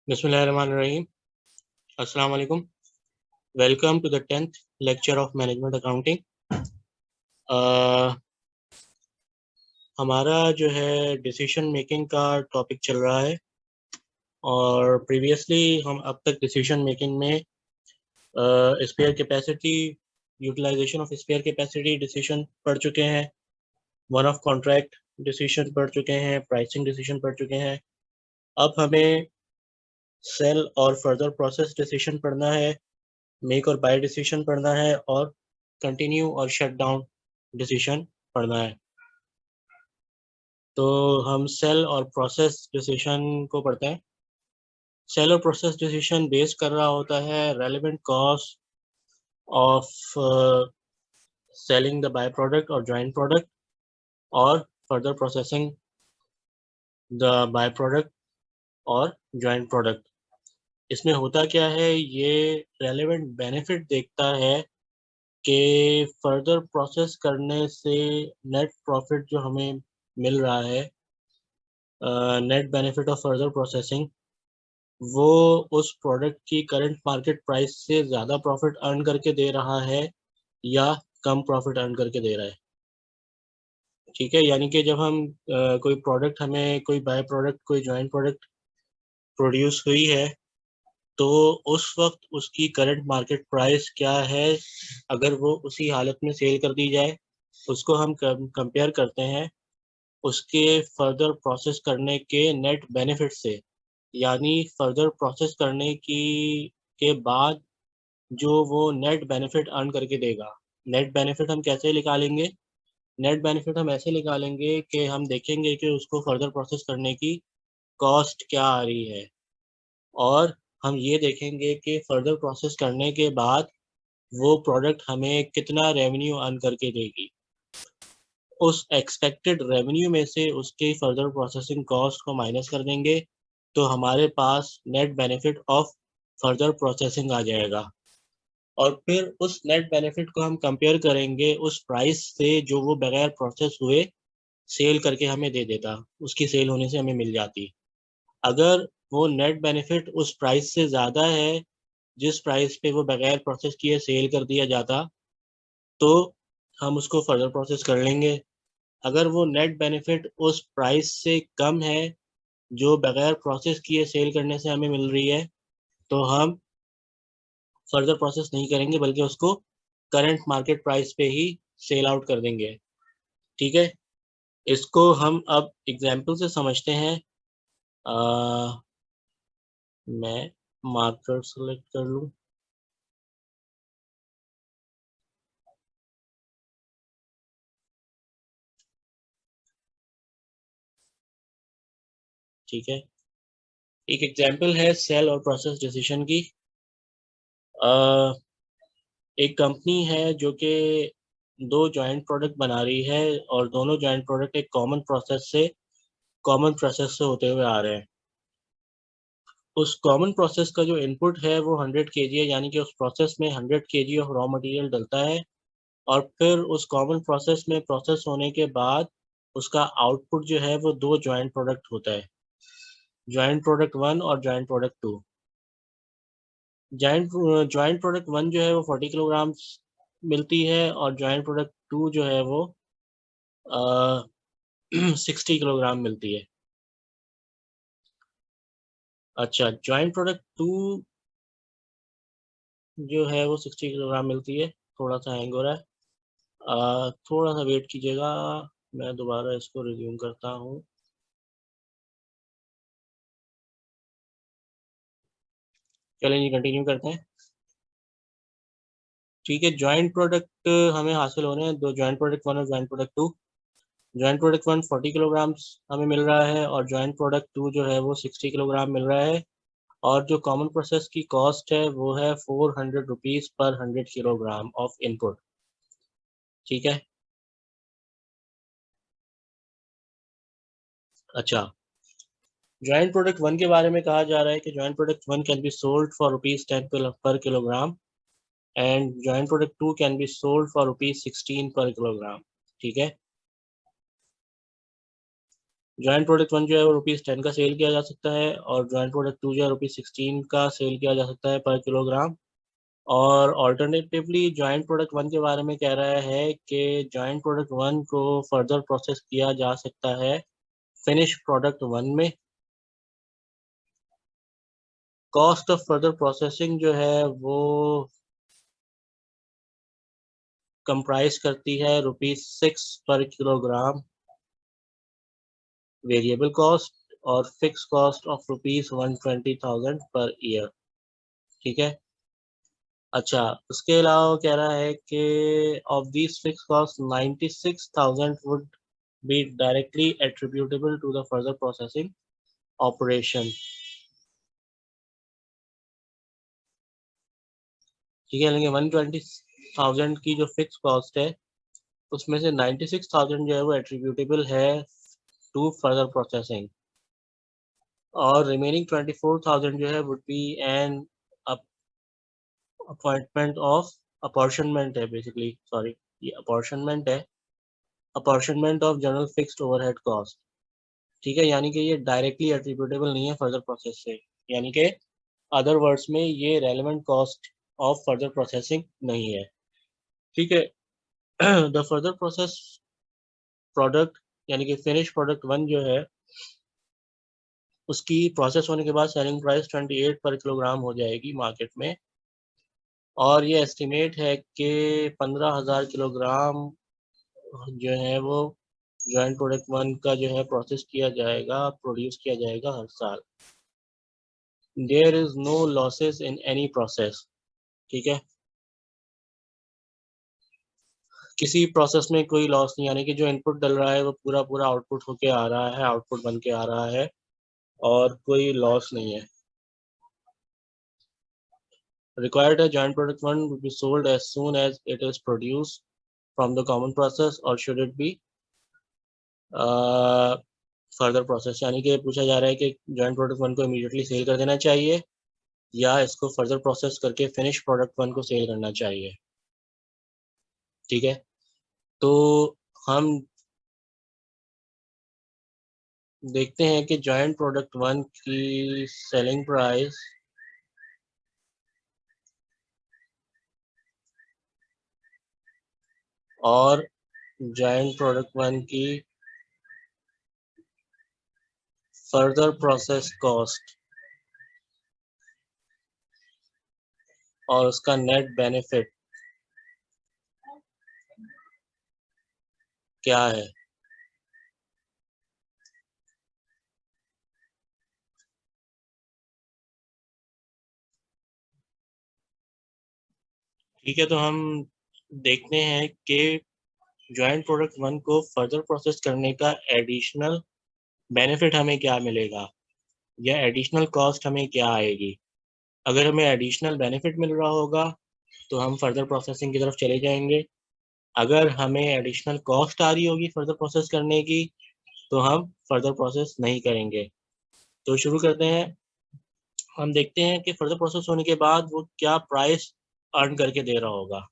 Bismillahirrahmanirrahim. Assalamu alaikum. Welcome to the 10th lecture of Management Accounting. हमारा जो है decision making का topic चल रहा है और प्रीवियसली हम अब तक डिसीजन मेकिंग में spare capacity, utilisation of spare capacity decision पढ़ चुके हैं, वन ऑफ कॉन्ट्रैक्ट डिसीजन पढ़ चुके हैं, प्राइसिंग डिसीजन पढ़ चुके हैं। अब हमें सेल और फर्दर प्रोसेस डिसीजन पढ़ना है, मेक और बाय डिसीजन पढ़ना है और कंटिन्यू और शट डाउन डिसीजन पढ़ना है। तो हम सेल और प्रोसेस डिसीजन को पढ़ते हैं। सेल और प्रोसेस डिसीजन बेस कर रहा होता है relevant cost of selling the by product और जॉइंट प्रोडक्ट और further processing the by product और जॉइंट प्रोडक्ट। इसमें होता क्या है, ये रेलेवेंट बेनिफिट देखता है कि फर्दर प्रोसेस करने से नेट प्रॉफिट जो हमें मिल रहा है, net benefit of further processing, वो उस प्रोडक्ट की करंट मार्केट प्राइस से ज़्यादा प्रॉफिट अर्न करके दे रहा है या कम प्रॉफिट अर्न करके दे रहा है। ठीक है, यानी कि जब हम कोई प्रोडक्ट, हमें कोई बाय प्रोडक्ट, कोई जॉइंट प्रोडक्ट प्रोड्यूस हुई है, तो उस वक्त उसकी करंट मार्केट प्राइस क्या है, अगर वो उसी हालत में सेल कर दी जाए, उसको हम कंपेयर करते हैं उसके फर्दर प्रोसेस करने के नेट बेनिफिट से। यानी फर्दर प्रोसेस करने की के बाद जो वो नेट बेनिफिट अर्न करके देगा। नेट बेनिफिट हम कैसे निकालेंगे? नेट बेनिफिट हम ऐसे निकालेंगे कि हम देखेंगे कि उसको फर्दर प्रोसेस करने की कॉस्ट क्या आ रही है और हम ये देखेंगे कि फर्दर प्रोसेस करने के बाद वो प्रोडक्ट हमें कितना रेवेन्यू अर्न करके देगी। उस एक्सपेक्टेड रेवेन्यू में से उसके फर्दर प्रोसेसिंग कॉस्ट को माइनस कर देंगे तो हमारे पास net benefit of further processing आ जाएगा और फिर उस नेट बेनिफिट को हम कंपेयर करेंगे उस प्राइस से जो वो बगैर प्रोसेस हुए सेल करके हमें दे देता, उसकी सेल होने से हमें मिल जाती। अगर वो नेट बेनिफिट उस प्राइस से ज़्यादा है जिस प्राइस पे वो बगैर प्रोसेस किए सेल कर दिया जाता, तो हम उसको फर्दर प्रोसेस कर लेंगे। अगर वो नेट बेनिफिट उस प्राइस से कम है जो बगैर प्रोसेस किए सेल करने से हमें मिल रही है, तो हम फर्दर प्रोसेस नहीं करेंगे बल्कि उसको करंट मार्केट प्राइस पे ही सेल आउट कर देंगे। ठीक है, इसको हम अब एग्जांपल से समझते हैं। मैं मार्कर सेलेक्ट कर लूँ। ठीक है, एक एग्जांपल है सेल और प्रोसेस डिसीजन की। एक कंपनी है जो कि दो जॉइंट प्रोडक्ट बना रही है और दोनों जॉइंट प्रोडक्ट एक कॉमन प्रोसेस से होते हुए आ रहे हैं। उस कॉमन प्रोसेस का जो इनपुट है वो 100 kg है, यानी कि उस प्रोसेस में 100 kg ऑफ रॉ मटेरियल डलता है और फिर उस कॉमन प्रोसेस में प्रोसेस होने के बाद उसका आउटपुट जो है वो दो जॉइंट प्रोडक्ट होता है, जॉइंट प्रोडक्ट 1 और जॉइंट प्रोडक्ट 2। जॉइंट प्रोडक्ट 1 जो है वो 40 किलोग्राम मिलती है और जॉइंट प्रोडक्ट 2 जो है वो 60 किलोग्राम मिलती है। अच्छा, जॉइंट प्रोडक्ट 2 जो है वो 60 किलोग्राम मिलती है। थोड़ा सा हैंग हो रहा है, थोड़ा सा वेट कीजिएगा, मैं दोबारा इसको रिज्यूम करता हूँ। चलिए कंटिन्यू करते हैं। ठीक है, जॉइंट प्रोडक्ट हमें हासिल हो रहे हैं, दो जॉइंट प्रोडक्ट 1 और joint product 2। Joint product 1 40 kilogram हमें मिल रहा है और जॉइंट प्रोडक्ट 2 जो है वो 60 किलोग्राम मिल रहा है और जो कॉमन प्रोसेस की कॉस्ट है वो है 400 रुपीज़ पर 100 किलोग्राम ऑफ इनपुट। ठीक है, अच्छा, जॉइंट प्रोडक्ट 1 के बारे में कहा जा रहा है कि joint product 1 can be sold for ₹10 पर kilogram and joint product 2 can be sold for ₹16 पर किलोग्राम। ठीक है, जॉइंट प्रोडक्ट 1 जो है वो ₹10 का सेल किया जा सकता है और जॉइंट प्रोडक्ट 2 जो है ₹16 का सेल किया जा सकता है पर किलोग्राम। और अल्टरनेटिवली जॉइंट प्रोडक्ट 1 के बारे में कह रहा है कि जॉइंट प्रोडक्ट 1 को फर्दर प्रोसेस किया जा सकता है फिनिश प्रोडक्ट 1 में। कॉस्ट ऑफ फर्दर प्रोसेसिंग जो है वो कंप्राइज करती है ₹6 पर किलोग्राम वेरिएबल कॉस्ट और fix cost of ₹120,000 per year. ठीक है। अच्छा, उसके अलावा वो कह रहा है कि of this fix cost 96,000 would be directly attributable to the further processing operation. ठीक है, लेकिन 120,000 की जो फिक्स कॉस्ट है उसमें से 96,000 जो है वो एट्रीब्यूटेबल है टू फर्दर प्रोसेसिंग और रिमेनिंग 24,000 जो है would be an appointment of apportionment है बेसिकली, सॉरी ये अपॉर्शनमेंट है, apportionment of general fixed overhead cost. ठीक है, यानी कि ये डायरेक्टली एट्रीब्यूटेबल नहीं है फर्दर प्रोसेस से, यानी कि अदर वर्ड्स में ये relevant cost of further processing नहीं है। ठीक है। द फर्दर प्रोसेस प्रोडक्ट यानी कि फिनिश प्रोडक्ट 1 जो है उसकी प्रोसेस होने के बाद सेलिंग प्राइस 28 पर किलोग्राम हो जाएगी मार्केट में और ये एस्टिमेट है कि 15,000 किलोग्राम जो है वो जॉइंट प्रोडक्ट 1 का जो है प्रोसेस किया जाएगा, प्रोड्यूस किया जाएगा हर साल। There is no losses in any process. ठीक है, किसी प्रोसेस में कोई लॉस नहीं, यानी कि जो इनपुट डल रहा है वो पूरा पूरा आउटपुट होके आ रहा है, आउटपुट बन के आ रहा है और कोई लॉस नहीं है। Required a joint product 1 will be sold as soon as it is produced from the common process or should it be further process, यानी कि पूछा जा रहा है कि जॉइंट प्रोडक्ट 1 को इमीडिएटली सेल कर देना चाहिए या इसको फर्दर प्रोसेस करके फिनिश प्रोडक्ट 1 को सेल करना चाहिए। ठीक है, तो हम देखते हैं कि जॉइंट प्रोडक्ट 1 की सेलिंग प्राइस और जॉइंट प्रोडक्ट 1 की फर्दर प्रोसेस कॉस्ट और उसका नेट बेनिफिट क्या है। ठीक है, तो हम देखते हैं कि जॉइंट प्रोडक्ट 1 को फर्दर प्रोसेस करने का एडिशनल बेनिफिट हमें क्या मिलेगा या एडिशनल कॉस्ट हमें क्या आएगी। अगर हमें एडिशनल बेनिफिट मिल रहा होगा तो हम फर्दर प्रोसेसिंग की तरफ चले जाएंगे। अगर हमें एडिशनल कॉस्ट आ रही होगी फर्दर प्रोसेस करने की तो हम फर्दर प्रोसेस नहीं करेंगे। तो शुरू करते हैं। हम देखते हैं कि फर्दर प्रोसेस होने के बाद वो क्या प्राइस अर्न करके दे रहा होगा,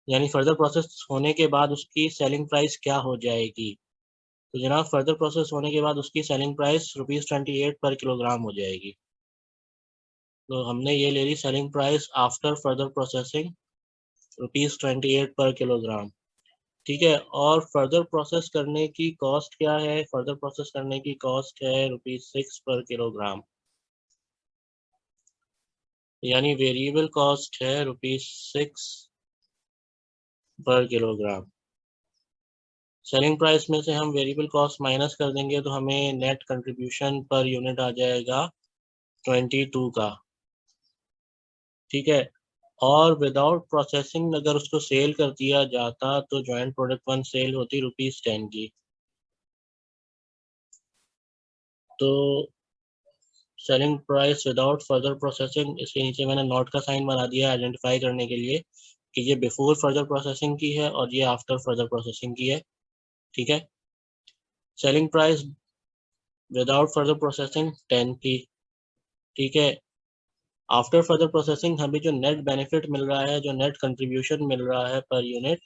यानी फर्दर प्रोसेस होने के बाद उसकी सेलिंग प्राइस क्या हो जाएगी। तो जनाब फर्दर प्रोसेस होने के बाद उसकी सेलिंग प्राइस ₹28 पर किलोग्राम हो जाएगी। तो हमने ये ले ली selling price after further processing ₹28 per kilogram. ठीक है, और फर्दर प्रोसेस करने की कॉस्ट क्या है। फर्दर प्रोसेस करने की कॉस्ट है ₹6 पर किलोग्राम, यानी वेरिएबल कॉस्ट है ₹6 पर किलोग्राम। सेलिंग प्राइस में से हम वेरिएबल कॉस्ट माइनस कर देंगे तो हमें नेट कंट्रीब्यूशन पर यूनिट आ जाएगा 22 का। ठीक है, और विदाउट प्रोसेसिंग अगर उसको सेल कर दिया जाता तो जॉइंट प्रोडक्ट 1 सेल होती ₹10 की। तो selling price without further processing, इसके नीचे मैंने नोट का साइन बना दिया है आइडेंटिफाई करने के लिए कि ये बिफोर फर्दर प्रोसेसिंग की है और ये आफ्टर फर्दर प्रोसेसिंग की है। ठीक है, selling price without further processing 10 की। ठीक है, आफ्टर फर्दर प्रोसेसिंग हमें जो नेट बेनिफिट मिल रहा है, जो नेट कंट्रीब्यूशन मिल रहा है पर यूनिट,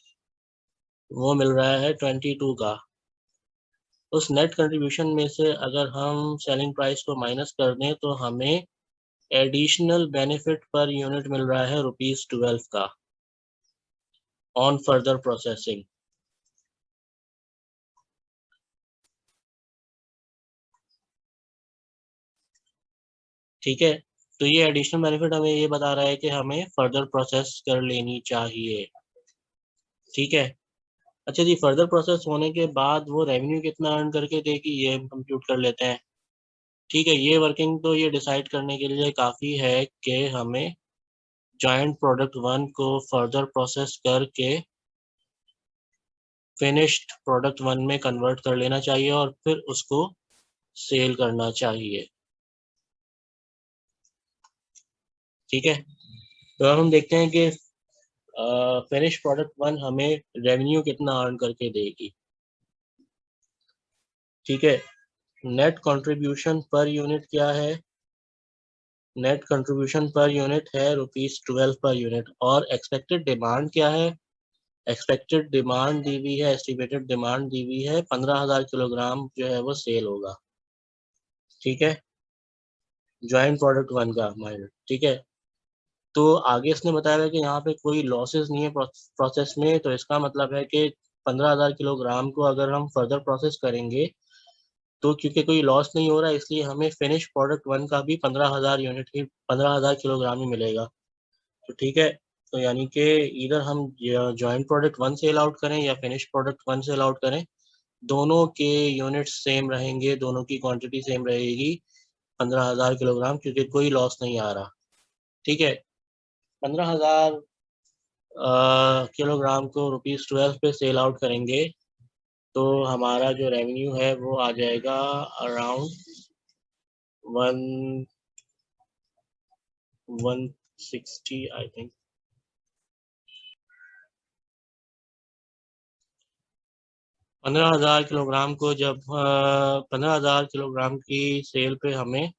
वो मिल रहा है 22 का। उस नेट कंट्रीब्यूशन में से अगर हम सेलिंग प्राइस को माइनस कर दें तो हमें एडिशनल बेनिफिट पर यूनिट मिल रहा है ₹12 का ऑन फर्दर प्रोसेसिंग। ठीक है, तो ये एडिशनल बेनिफिट हमें ये बता रहा है कि हमें फर्दर प्रोसेस कर लेनी चाहिए। ठीक है, अच्छा जी, फर्दर प्रोसेस होने के बाद वो रेवेन्यू कितना अर्न करके देगी ये हम कंप्यूट कर लेते हैं। ठीक है, ये वर्किंग तो ये डिसाइड करने के लिए काफ़ी है कि हमें जॉइंट प्रोडक्ट 1 को फर्दर प्रोसेस करके फिनिश्ड प्रोडक्ट 1 में कन्वर्ट कर लेना चाहिए और फिर उसको सेल करना चाहिए। ठीक है, तो अब हम देखते हैं कि फिनिश प्रोडक्ट 1 हमें रेवेन्यू कितना अर्न करके देगी। ठीक है, नेट कंट्रीब्यूशन पर यूनिट क्या है? नेट कंट्रीब्यूशन पर यूनिट है ₹12 पर यूनिट। और एक्सपेक्टेड डिमांड क्या है? एक्सपेक्टेड डिमांड दी हुई है, एस्टिमेटेड डिमांड दी हुई है 15,000 किलोग्राम जो है वो सेल होगा। ठीक है, जॉइंट प्रोडक्ट 1 का माइनस। ठीक है, तो आगे इसने बताया कि यहाँ पे कोई लॉसेस नहीं है प्रोसेस में, तो इसका मतलब है कि 15,000 किलोग्राम को अगर हम फर्दर प्रोसेस करेंगे तो क्योंकि कोई लॉस नहीं हो रहा है इसलिए हमें फिनिश प्रोडक्ट 1 का भी 15,000 यूनिट ही 15,000 किलोग्राम ही मिलेगा। तो ठीक है, तो यानी कि इधर हम जॉइंट प्रोडक्ट 1 सेल आउट करें या फिनिश प्रोडक्ट 1 सेल आउट करें, दोनों के यूनिट्स सेम रहेंगे, दोनों की क्वांटिटी सेम रहेगी 15,000 किलोग्राम, क्योंकि कोई लॉस नहीं आ रहा। ठीक है, 15,000 किलोग्राम को ₹12 पे सेल आउट करेंगे तो हमारा जो रेवेन्यू है वो आ जाएगा अराउंड 160 आई थिंक। 15,000 किलोग्राम को जब 15,000 किलोग्राम की सेल पे हमें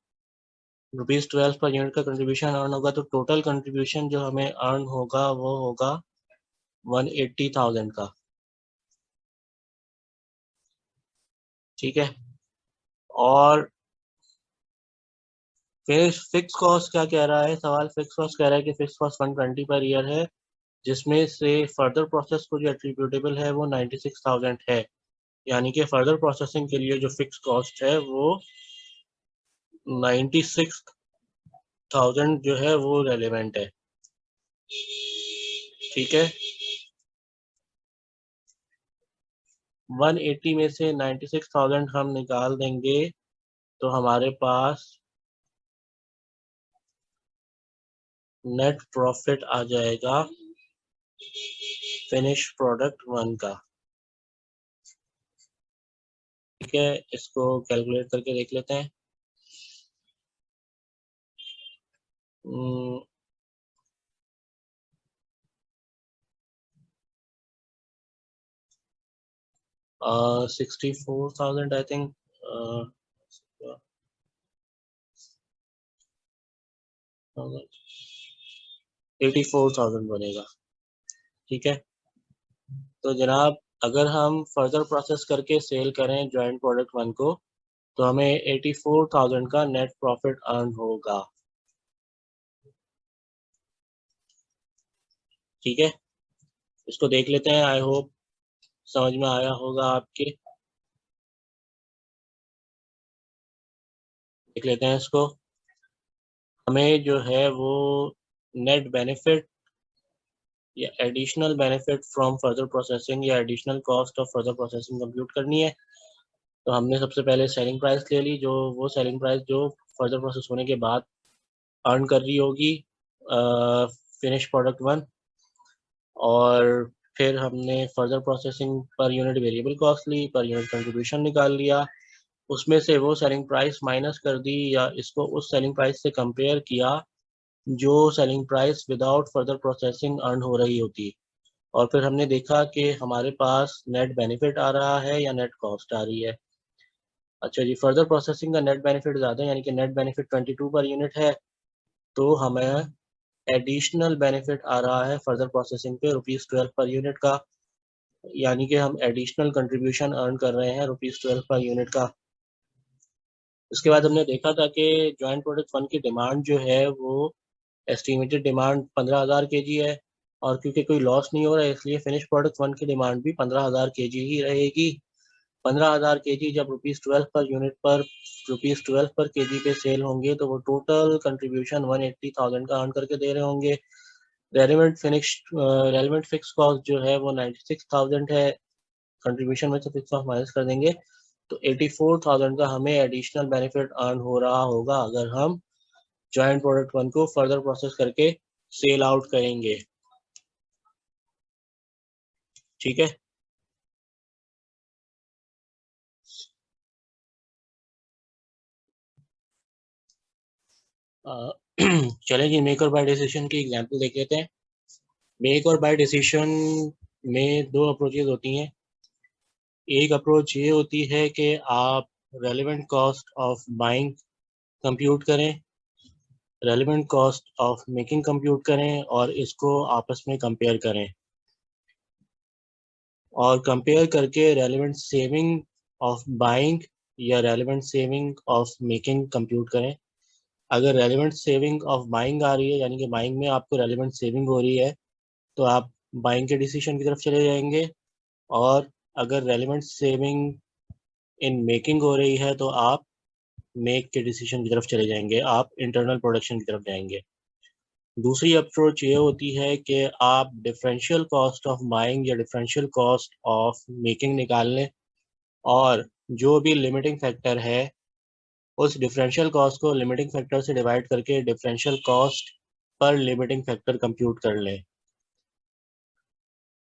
₹12 पर यूनिट का कंट्रीब्यूशन अर्न होगा, तो टोटल कंट्रीब्यूशन जो हमें अर्न होगा वो होगा 180,000 का। ठीक है, और फिर फिक्स कॉस्ट क्या कह रहा है सवाल? फिक्स कॉस्ट कह रहा है कि फिक्स कॉस्ट 120 पर ईयर है, जिसमें से फर्दर प्रोसेस को जो एट्रीब्यूटेबल है वो 96,000 है। यानी कि फर्दर प्रोसेसिंग के लिए जो फिक्स कॉस्ट है वो 96,000 जो है वो रेलेवेंट है। ठीक है, 180 में से 96,000 हम निकाल देंगे तो हमारे पास नेट प्रॉफिट आ जाएगा फिनिश प्रोडक्ट 1 का। ठीक है, इसको कैलकुलेट करके देख लेते हैं। 64,000 आई थिंक, 84,000 बनेगा। ठीक है, तो जनाब अगर हम फर्दर प्रोसेस करके सेल करें जॉइंट प्रोडक्ट 1 को तो हमें 84,000 का नेट प्रॉफिट अर्न होगा। ठीक है, इसको देख लेते हैं, आई होप समझ में आया होगा आपके। देख लेते हैं इसको। हमें जो है वो नेट बेनिफिट या additional benefit from further processing या additional cost of further processing compute करनी है। तो हमने सबसे पहले सेलिंग प्राइस ले ली, जो वो सेलिंग प्राइस जो फर्दर प्रोसेस होने के बाद अर्न कर रही होगी फिनिश प्रोडक्ट 1। और फिर हमने further processing per unit variable cost ली, पर यूनिट कंट्रीब्यूशन निकाल लिया, उसमें से वो सेलिंग प्राइस माइनस कर दी या इसको उस सेलिंग प्राइस से कंपेयर किया जो selling price without further processing earn हो रही होती। और फिर हमने देखा कि हमारे पास नेट बेनिफिट आ रहा है या नेट कॉस्ट आ रही है। अच्छा जी, फर्दर प्रोसेसिंग का नेट बेनिफिट ज़्यादा है, यानी कि नेट बेनिफिट 22 पर यूनिट है, तो हमें एडिशनल बेनिफिट आ रहा है फर्दर प्रोसेसिंग पे ₹12 पर यूनिट का। यानी कि हम एडिशनल कंट्रीब्यूशन अर्न कर रहे हैं ₹12 पर यूनिट का। उसके बाद हमने देखा था कि जॉइंट प्रोडक्ट फंड की डिमांड जो है वो एस्टिमेटेड डिमांड 15,000 केजी है, और क्योंकि कोई लॉस नहीं हो रहा है इसलिए फिनिश प्रोडक्ट फंड की डिमांड भी 15,000 केजी ही रहेगी। 15,000 केजी जब ₹12 पर यूनिट पर ₹12 पर केजी पे सेल होंगे तो वो टोटल कंट्रीब्यूशन 180,000 का अर्न करके दे रहे होंगे। रेलिवेंट फिक्स कॉस्ट जो है वो 96,000 है, कंट्रीब्यूशन में से फिक्स कॉस्ट माइनस कर देंगे तो 84,000 का हमें एडिशनल बेनिफिट अर्न हो रहा होगा अगर हम जॉइंट प्रोडक्ट वन को फर्दर प्रोसेस करके सेल आउट करेंगे। ठीक है। चलें जी, मेक और बाय डिसीजन की एग्जांपल देख लेते हैं। मेक और बाय डिसीजन में दो अप्रोचेज होती हैं। एक अप्रोच ये होती है कि आप relevant cost of buying compute करें, relevant cost of making compute करें और इसको आपस में कंपेयर करें, और कंपेयर करके रेलेवेंट सेविंग ऑफ बाइंग या relevant saving of making compute करें। अगर रेलेवेंट सेविंग ऑफ बाइंग आ रही है, यानी कि बाइंग में आपको रेलेवेंट सेविंग हो रही है, तो आप बाइंग के डिसीजन की तरफ चले जाएंगे, और अगर रेलेवेंट सेविंग इन मेकिंग हो रही है तो आप मेक के डिसीजन की तरफ चले जाएंगे, आप इंटरनल प्रोडक्शन की तरफ जाएंगे। दूसरी अप्रोच ये होती है कि आप डिफरेंशियल कॉस्ट ऑफ बाइंग या डिफरेंशियल कॉस्ट ऑफ मेकिंग निकाल लें, और जो भी लिमिटिंग फैक्टर है उस डिफरेंशियल कॉस्ट को लिमिटिंग फैक्टर से डिवाइड करके differential cost per limiting factor compute कर लें।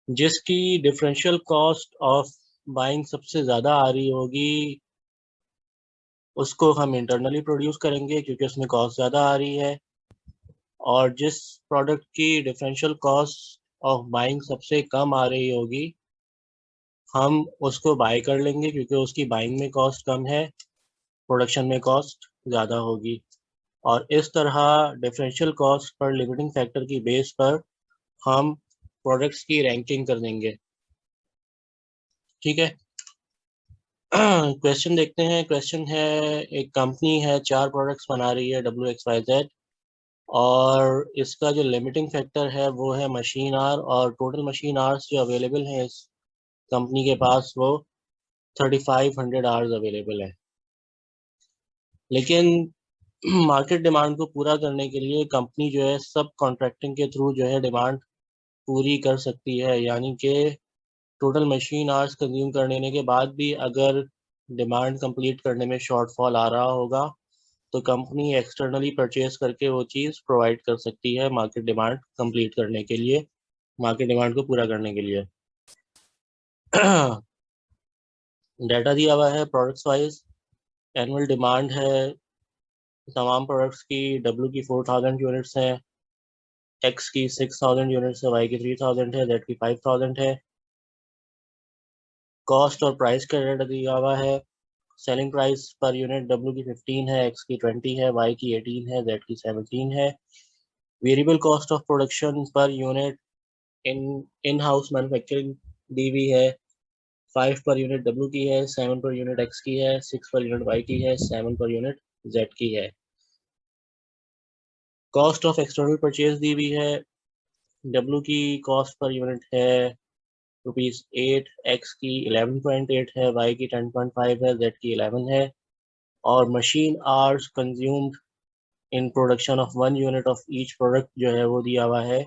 जिसकी डिफरेंशियल कॉस्ट ऑफ बाइंग सबसे ज़्यादा आ रही होगी उसको हम इंटरनली प्रोड्यूस करेंगे क्योंकि उसमें कॉस्ट ज़्यादा आ रही है, और जिस प्रोडक्ट की डिफरेंशियल कॉस्ट ऑफ बाइंग सबसे कम आ रही होगी हम उसको बाय कर लेंगे क्योंकि उसकी बाइंग में कॉस्ट कम है, प्रोडक्शन में कॉस्ट ज़्यादा होगी। और इस तरह differential cost per limiting factor की बेस पर हम प्रोडक्ट्स की रैंकिंग कर देंगे। ठीक है। क्वेश्चन देखते हैं। क्वेश्चन है, एक कंपनी है 4 प्रोडक्ट्स बना रही है WXYZ, और इसका जो लिमिटिंग फैक्टर है वो है मशीन आर, और टोटल मशीन आवर्स जो अवेलेबल हैं इस कंपनी के पास वो 3500 आवर्स अवेलेबल है। लेकिन मार्केट डिमांड को पूरा करने के लिए कंपनी जो है सब कॉन्ट्रैक्टिंग के थ्रू जो है डिमांड पूरी कर सकती है, यानी कि टोटल मशीन आवर्स कंज्यूम करने के बाद भी अगर डिमांड कंप्लीट करने में शॉर्टफॉल आ रहा होगा तो कंपनी एक्सटर्नली परचेज करके वो चीज़ प्रोवाइड कर सकती है मार्केट डिमांड कंप्लीट करने के लिए, मार्केट डिमांड को पूरा करने के लिए। डाटा दिया हुआ है प्रोडक्ट्स वाइज। एनुअल डिमांड है तमाम प्रोडक्ट्स की, W की 4000 यूनिट्स हैं, X की 6000 यूनिट्स है, Y की 3000 है, Z की 5000 है। कॉस्ट और प्राइस का डाटा दिया हुआ है। Selling price per unit W की 15 है, X की 20 है, Y की 18 है, Z की 17 है। Variable cost of production per unit in house manufacturing दी हुई है। 5 पर यूनिट W की है, 7 पर यूनिट X की है, 6 पर यूनिट Y की है, 7 पर यूनिट Z की है। कॉस्ट ऑफ एक्सटर्नल परचेज दी हुई है। W की कॉस्ट पर यूनिट है ₹8, X की 11.8 है, Y की 10.5 है, Z की 11 है। और machine hours consumed in production of 1 unit of each product जो है वो दिया हुआ है।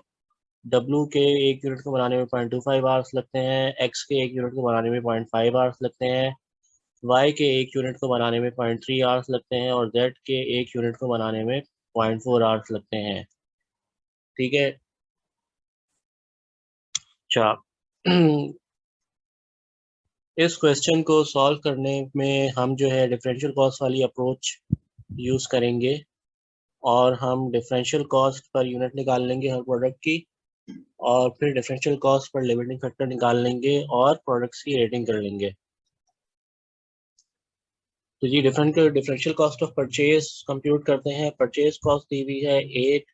W के 1 यूनिट को बनाने में 0.25 आवर्स लगते हैं, X के 1 यूनिट को बनाने में 0.5 आवर्स लगते हैं, Y के 1 यूनिट को बनाने में 0.3 आवर्स लगते हैं, और Z के 1 यूनिट को बनाने में 0.4 आवर्स लगते हैं। ठीक है। अच्छा। इस क्वेश्चन को सॉल्व करने में हम जो है डिफरेंशियल कॉस्ट वाली अप्रोच यूज़ करेंगे, और हम डिफरेंशियल कॉस्ट पर यूनिट निकाल लेंगे हर प्रोडक्ट की, और फिर differential cost per limiting factor निकाल लेंगे और प्रोडक्ट्स की रेटिंग कर लेंगे। तो जी differential cost of purchase compute करते हैं। परचेज कॉस्ट दी हुई है 8,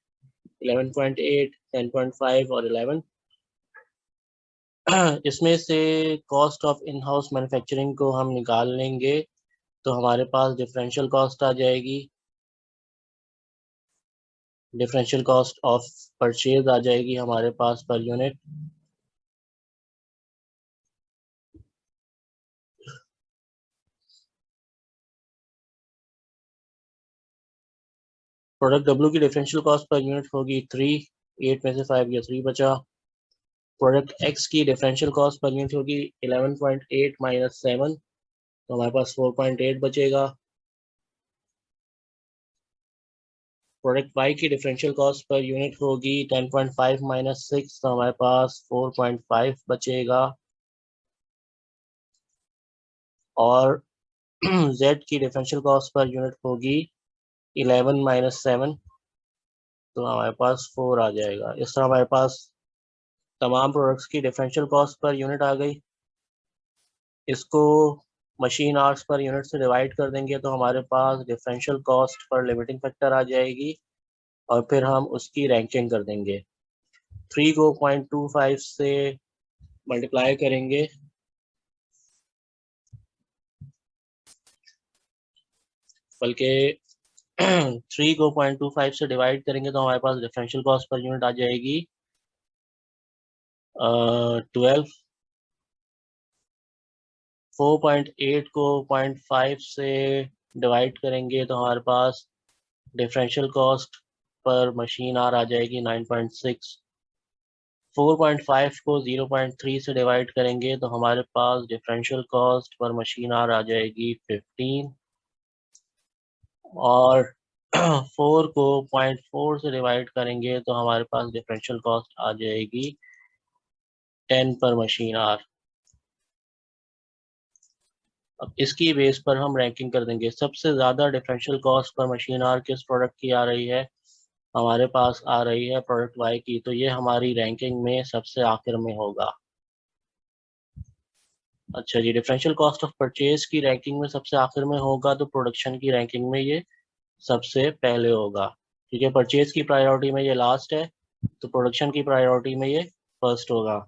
11.8, 10.5 और 11। इसमें से cost of in house manufacturing को हम निकाल लेंगे तो हमारे पास डिफरेंशियल कॉस्ट आ जाएगी, डिफरेंशियल कॉस्ट ऑफ परचेज आ जाएगी हमारे पास पर यूनिट। प्रोडक्ट डब्ल्यू की डिफरेंशियल कॉस्ट पर यूनिट होगी 3, 8 में से 5 या 3 बचा। प्रोडक्ट एक्स की डिफरेंशियल कॉस्ट पर यूनिट होगी 11.8 माइनस 7, तो हमारे पास 4.8 बचेगा। प्रोडक्ट वाई की डिफरेंशियल कॉस्ट पर यूनिट होगी 10.5 माइनस 6, तो हमारे पास 4.5 बचेगा। और जेड की डिफरेंशियल कॉस्ट पर यूनिट होगी 11 माइनस 7, तो हमारे पास 4 आ जाएगा। इस तरह हमारे पास तमाम प्रोडक्ट्स की डिफरेंशियल कॉस्ट पर यूनिट आ गई। इसको मशीन आवर्स पर यूनिट से डिवाइड कर देंगे तो हमारे पास differential cost per limiting factor आ जाएगी और फिर हम उसकी रैंकिंग कर देंगे। 3 को 0.25 से मल्टीप्लाई करेंगे, बल्कि 3 को 0.25 से डिवाइड करेंगे तो हमारे पास डिफरेंशियल कॉस्ट पर यूनिट आ जाएगी 12। 4.8 को 0.5 से डिवाइड करेंगे तो हमारे पास डिफरेंशियल कॉस्ट पर मशीन आर आ जाएगी 9.6। 4.5 को 0.3 से डिवाइड करेंगे तो हमारे पास डिफरेंशियल कॉस्ट पर मशीन आर आ जाएगी 15। और 4 को 0.4 से डिवाइड करेंगे तो हमारे पास डिफरेंशियल कॉस्ट आ जाएगी 10 पर मशीन आर। अब इसकी बेस पर हम रैंकिंग कर देंगे। सबसे ज़्यादा डिफरेंशियल कॉस्ट पर मशीन आर किस प्रोडक्ट की आ रही है? हमारे पास आ रही है प्रोडक्ट वाई की, तो ये हमारी रैंकिंग में सबसे आखिर में होगा। अच्छा जी, डिफरेंशियल कॉस्ट ऑफ परचेज की रैंकिंग में सबसे आखिर में होगा तो प्रोडक्शन की रैंकिंग में ये सबसे पहले होगा। ठीक है, परचेज की प्रायोरिटी में ये लास्ट है तो प्रोडक्शन की प्रायोरिटी में ये फर्स्ट होगा।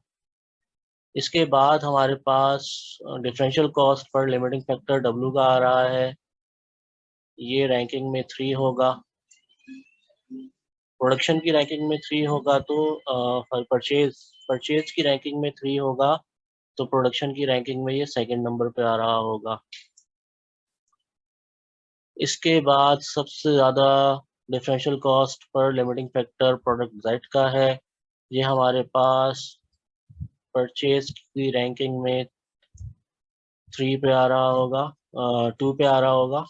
इसके बाद हमारे पास differential cost per limiting factor W का आ रहा है, ये रैंकिंग में 3 होगा। प्रोडक्शन की रैंकिंग में 3 होगा तो परचेज परचेज की रैंकिंग में 3 होगा तो प्रोडक्शन की रैंकिंग में ये सेकंड नंबर पे आ रहा होगा। इसके बाद सबसे ज़्यादा differential cost per limiting factor product Z का है, ये हमारे पास परचेज की रैंकिंग में 3 पे आ रहा होगा, 2 पे आ रहा होगा।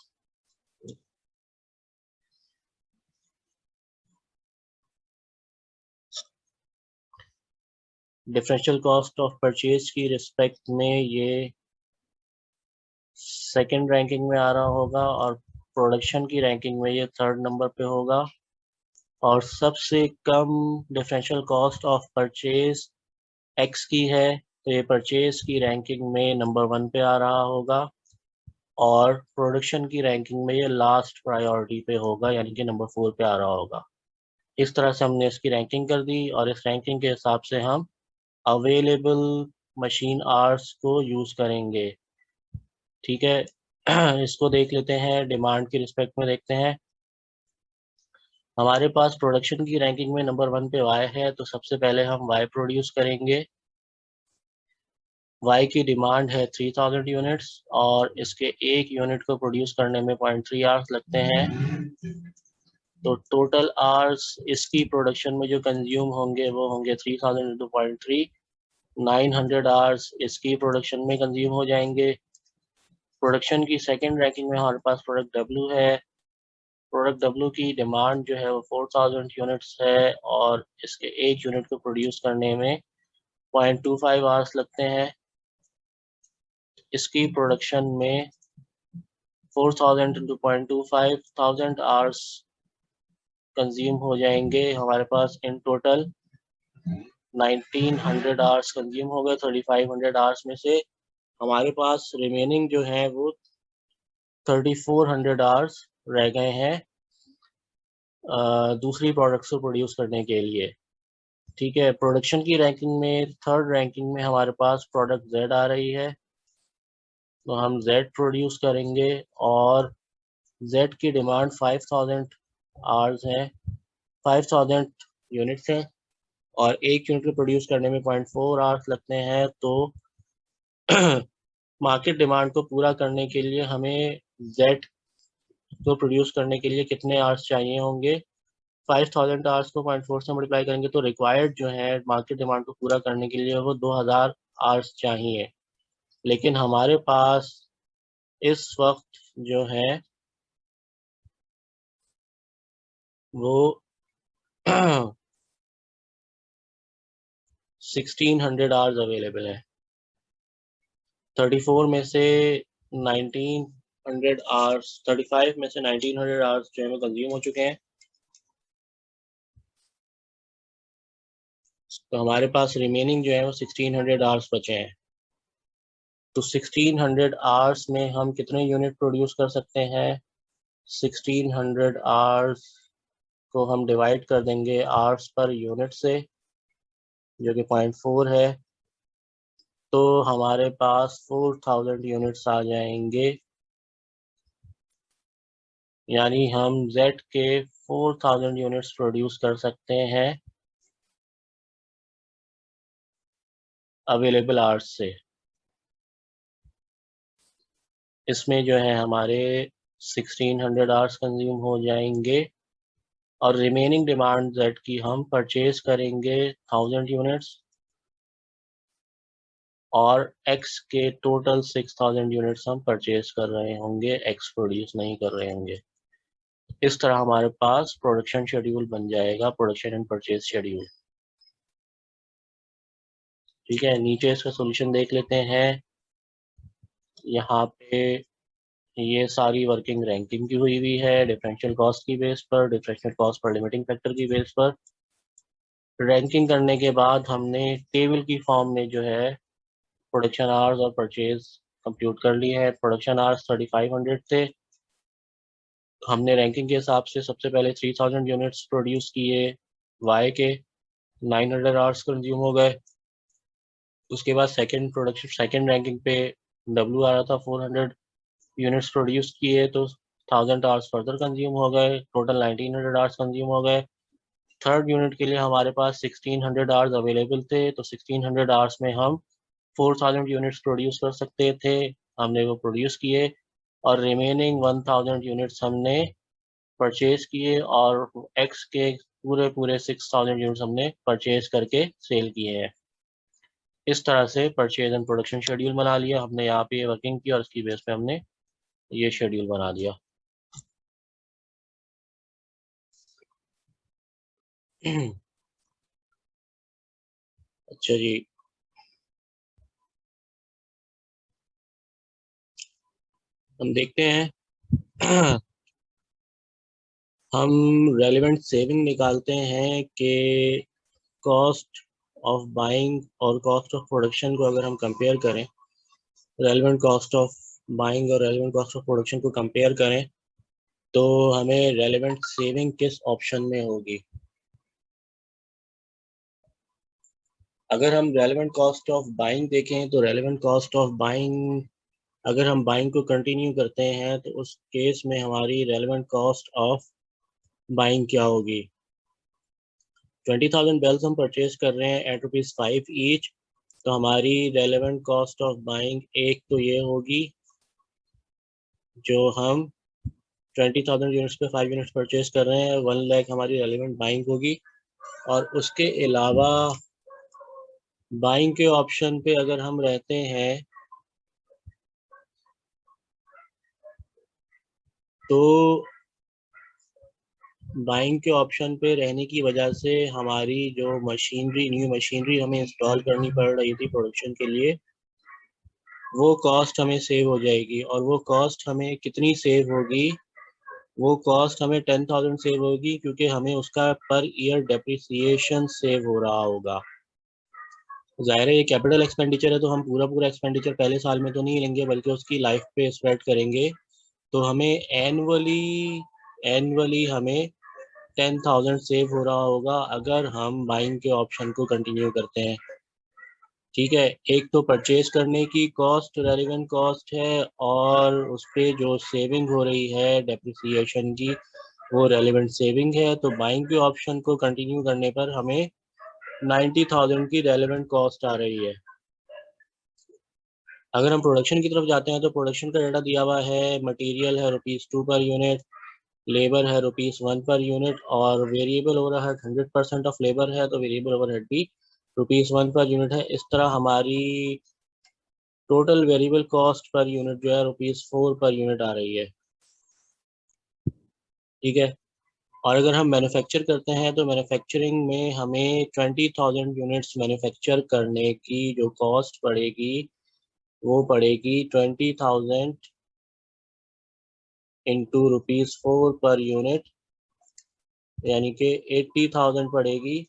डिफरेंशियल कॉस्ट ऑफ परचेज की रिस्पेक्ट में ये सेकंड रैंकिंग में आ रहा होगा और प्रोडक्शन की रैंकिंग में ये थर्ड नंबर पे होगा। और सबसे कम differential cost of purchase X की है, तो ये परचेज की रैंकिंग में नंबर 1 पे आ रहा होगा और प्रोडक्शन की रैंकिंग में ये लास्ट प्रायोरिटी पे होगा, यानी कि नंबर 4 पे आ रहा होगा। इस तरह से हमने इसकी रैंकिंग कर दी और इस रैंकिंग के हिसाब से हम अवेलेबल मशीन आवर्स को यूज़ करेंगे। ठीक है, इसको देख लेते हैं, डिमांड की रिस्पेक्ट में देखते हैं। हमारे पास प्रोडक्शन की रैंकिंग में नंबर 1 पे वाई है, तो सबसे पहले हम वाई प्रोड्यूस करेंगे। वाई की डिमांड है 3000 यूनिट्स और इसके एक यूनिट को प्रोड्यूस करने में 0.3 आवर्स लगते हैं। तो टोटल आवर्स इसकी प्रोडक्शन में जो कंज्यूम होंगे वो होंगे 3000 इंटू 0.3, 900 आवर्स इसकी प्रोडक्शन में कंज्यूम हो जाएंगे। प्रोडक्शन की सेकेंड रैंकिंग में हमारे पास प्रोडक्ट डब्ल्यू है। प्रोडक्ट डब्ल्यू की डिमांड जो है वो 4000 यूनिट्स है और इसके एक यूनिट को प्रोड्यूस करने में 0.25 आवर्स लगते हैं। इसकी प्रोडक्शन में 4000 इंटू 0.25 1000 आवर्स कंज्यूम हो जाएंगे। हमारे पास इन टोटल 1900 आवर्स कंज्यूम हो गए। 3500 आवर्स में से हमारे पास रिमेनिंग जो है वो 3400 आवर्स रह गए हैं दूसरी प्रोडक्ट्स को प्रोड्यूस करने के लिए। ठीक है, प्रोडक्शन की रैंकिंग में थर्ड रैंकिंग में हमारे पास प्रोडक्ट जेड आ रही है, तो हम जेड प्रोड्यूस करेंगे और जेड की डिमांड 5000 आवर्स है, 5000 यूनिट्स हैं और एक यूनिट को प्रोड्यूस करने में 0.4 आवर्स लगते हैं। तो मार्केट डिमांड को पूरा करने के लिए हमें जेड को प्रोड्यूस करने के लिए कितने आवर्स चाहिए होंगे? 5000 आवर्स को 0.4 से मल्टीप्लाई करेंगे तो रिक्वायर्ड जो है मार्केट डिमांड को पूरा करने के लिए वो 2000 आवर्स चाहिए। लेकिन हमारे पास इस वक्त जो है वो 1600 आवर्स अवेलेबल है। 34 में से 1900 आवर्स, 35 में से 1900 आवर्स जो है वो कंज्यूम हो चुके हैं। तो हमारे पास रिमेनिंग जो है वो 1600 आवर्स बचे हैं। तो 1600 आवर्स में हम कितने यूनिट प्रोड्यूस कर सकते हैं? 1600 आवर्स को हम डिवाइड कर देंगे आवर्स पर यूनिट से, जो कि 0.4 है, तो हमारे पास 4000 यूनिट्स आ जाएंगे। यानी हम Z के 4000 यूनिट्स प्रोड्यूस कर सकते हैं अवेलेबल आवर्स से। इसमें जो है हमारे 1600 आवर्स कंज्यूम हो जाएंगे और रिमेनिंग डिमांड Z की हम परचेज करेंगे 1000 यूनिट्स और X के टोटल 6000 यूनिट्स हम परचेज कर रहे होंगे, X प्रोड्यूस नहीं कर रहे होंगे। इस तरह हमारे पास प्रोडक्शन शेड्यूल बन जाएगा, प्रोडक्शन एंड परचेज शेड्यूल। ठीक है, नीचे इसका सॉल्यूशन देख लेते हैं। यहाँ पे ये सारी वर्किंग रैंकिंग की हुई है डिफरेंशियल कॉस्ट की बेस पर, differential cost per limiting factor की बेस पर। रैंकिंग करने के बाद हमने टेबल की फॉर्म में जो है प्रोडक्शन आवर्स और परचेज कंप्यूट कर लिए है। प्रोडक्शन आवर्स 3500 थे, हमने रैंकिंग के हिसाब से सबसे पहले 3000 यूनिट्स प्रोड्यूस किए, वाई के 900 आवर्स कंज्यूम हो गए। उसके बाद सेकंड रैंकिंग पे डब्ल्यू आ रहा था, 400 यूनिट्स प्रोड्यूस किए तो 1000 आवर्स फर्दर कंज्यूम हो गए, टोटल 1900 आवर्स कंज्यूम हो गए। थर्ड यूनिट के लिए हमारे पास 1600 आवर्स अवेलेबल थे, तो 1600 आवर्स में हम 4000 यूनिट्स प्रोड्यूस कर सकते थे, हमने वो प्रोड्यूस किए और रिमेनिंग 1000 यूनिट्स हमने परचेज किए और एक्स के पूरे पूरे 6000 यूनिट्स हमने परचेज करके सेल किए हैं। इस तरह से परचेज एंड प्रोडक्शन शेड्यूल बना लिया हमने, यहाँ पे वर्किंग की और उसकी बेस पे हमने ये शेड्यूल बना दिया। अच्छा जी, हम देखते हैं। हम रेलेवेंट सेविंग निकालते हैं कि कॉस्ट ऑफ बाइंग और कॉस्ट ऑफ प्रोडक्शन को अगर हम कंपेयर करें, रेलेवेंट कॉस्ट ऑफ बाइंग और रेलेवेंट कॉस्ट ऑफ प्रोडक्शन को कंपेयर करें तो हमें रेलेवेंट सेविंग किस ऑप्शन में होगी? अगर हम रेलेवेंट कॉस्ट ऑफ बाइंग देखें तो रेलेवेंट कॉस्ट ऑफ बाइंग, अगर हम बाइंग को कंटिन्यू करते हैं तो उस केस में हमारी रेलेवेंट कॉस्ट ऑफ बाइंग क्या होगी? 20,000 बेल्स हम परचेज कर रहे हैं एट ₹5 ईच, तो हमारी रेलेवेंट कॉस्ट ऑफ बाइंग एक तो ये होगी, जो हम 20,000 यूनिट्स पे 5 यूनिट्स परचेज कर रहे हैं, 1 लाख हमारी रेलेवेंट बाइंग होगी। और उसके अलावा बाइंग के ऑप्शन पे अगर हम रहते हैं तो बाइंग के ऑप्शन पे रहने की वजह से हमारी जो मशीनरी, न्यू मशीनरी हमें इंस्टॉल करनी पड़ रही थी प्रोडक्शन के लिए, वो कॉस्ट हमें सेव हो जाएगी। और वो कॉस्ट हमें कितनी सेव होगी? वो कॉस्ट हमें 10,000 सेव होगी, क्योंकि हमें उसका पर ईयर डेप्रिसिएशन सेव हो रहा होगा। ज़ाहिर है ये कैपिटल एक्सपेंडिचर है, तो हम पूरा पूरा एक्सपेंडिचर पहले साल में तो नहीं लेंगे, बल्कि उसकी लाइफ पे स्प्रेड करेंगे। तो हमें एनुअली हमें 10,000 सेव हो रहा होगा अगर हम बाइंग के ऑप्शन को कंटिन्यू करते हैं। ठीक है, एक तो परचेज करने की कॉस्ट रेलिवेंट कॉस्ट है, और उस पर जो सेविंग हो रही है डेप्रिसिएशन की वो रेलिवेंट सेविंग है। तो बाइंग के ऑप्शन को कंटिन्यू करने पर हमें 90,000 की रेलिवेंट कॉस्ट आ रही है। अगर हम प्रोडक्शन की तरफ जाते हैं तो प्रोडक्शन का डाटा दिया हुआ है, मटेरियल है ₹2 पर यूनिट, लेबर है ₹1 पर यूनिट, और वेरिएबल ओवरहेड 100% ऑफ लेबर है तो वेरिएबल ओवरहेड भी ₹1 पर यूनिट है। इस तरह हमारी total variable cost per unit जो है ₹4 पर यूनिट आ रही है। ठीक है, और अगर हम मैन्युफैक्चर करते हैं तो मैन्युफैक्चरिंग में हमें 20,000 यूनिट्स मैन्युफैक्चर करने की जो कॉस्ट पड़ेगी वो पड़ेगी 20,000 इंटू ₹4 पर यूनिट, यानी कि 80,000 पड़ेगी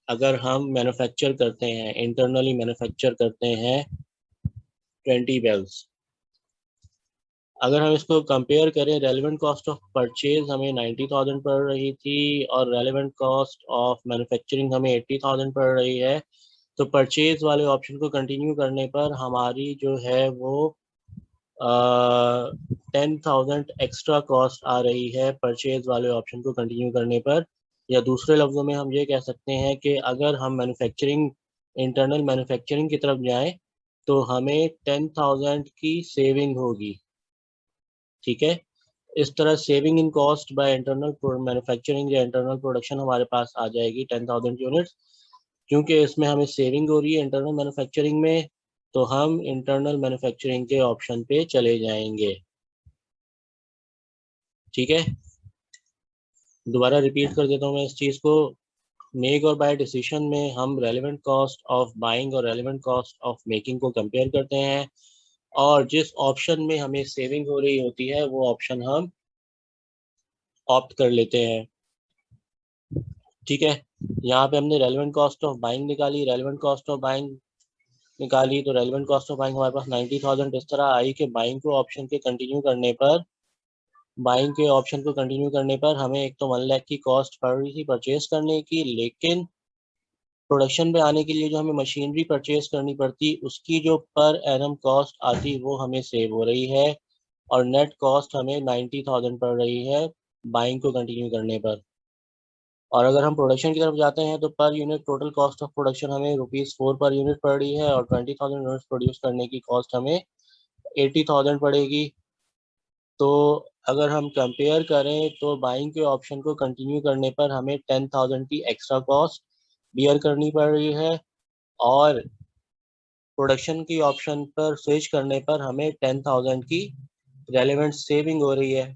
अगर हम मैन्युफैक्चर करते हैं, इंटरनली मैन्युफैक्चर करते हैं 20 बेल्स। अगर हम इसको कंपेयर करें, रेलेवेंट कॉस्ट ऑफ परचेज हमें 90,000 पड़ रही थी और रेलेवेंट कॉस्ट ऑफ मैन्युफैक्चरिंग हमें 80,000 पड़ रही है। तो परचेज वाले ऑप्शन को कंटिन्यू करने पर हमारी जो है वो 10,000 एक्स्ट्रा कॉस्ट आ रही है परचेज वाले ऑप्शन को कंटिन्यू करने पर। या दूसरे लफ्ज़ों में हम ये कह सकते हैं कि अगर हम मैन्युफैक्चरिंग, इंटरनल मैन्युफैक्चरिंग की तरफ जाएं तो हमें 10,000 की सेविंग होगी। ठीक है, इस तरह saving in cost by internal manufacturing या इंटरनल प्रोडक्शन हमारे पास आ जाएगी 10,000 यूनिट्स। क्योंकि इसमें हमें सेविंग हो रही है इंटरनल मैन्युफैक्चरिंग में, तो हम इंटरनल मैन्युफैक्चरिंग के ऑप्शन पे चले जाएंगे। ठीक है, दोबारा रिपीट कर देता हूँ मैं इस चीज़ को। मेक और बाय डिसीजन में हम रेलेवेंट कॉस्ट ऑफ बाइंग और रेलेवेंट कॉस्ट ऑफ मेकिंग को कंपेयर करते हैं, और जिस ऑप्शन में हमें सेविंग हो रही होती है वो ऑप्शन हम ऑप्ट कर लेते हैं। ठीक है, यहाँ पे हमने रेलेवेंट कॉस्ट ऑफ बाइंग निकाली, रेलेवेंट कॉस्ट ऑफ बाइंग निकाली, तो रेलेवेंट कॉस्ट ऑफ बाइंग हमारे पास 90,000 इस तरह आई कि बाइंग को ऑप्शन के कंटिन्यू करने पर, बाइंग के ऑप्शन को कंटिन्यू करने पर हमें एक तो 1 लाख की कॉस्ट पड़ रही थी परचेज करने की, लेकिन प्रोडक्शन पे आने के लिए जो हमें मशीनरी परचेज करनी पड़ती उसकी जो पर एनम कॉस्ट आती वो हमें सेव हो रही है, और नेट कॉस्ट हमें 90,000 पड़ रही है बाइंग को कंटिन्यू करने पर। और अगर हम प्रोडक्शन की तरफ जाते हैं तो per unit total cost of production हमें ₹4 पर यूनिट पड़ रही है, और 20,000 यूनिट्स प्रोड्यूस करने की कॉस्ट हमें 80,000 पड़ेगी। तो अगर हम कंपेयर करें तो बाइंग के ऑप्शन को कंटिन्यू करने पर हमें 10,000 की एक्स्ट्रा कॉस्ट बियर करनी पड़ रही है, और प्रोडक्शन की ऑप्शन पर स्विच करने पर हमें 10,000 की रेलेवेंट सेविंग हो रही है।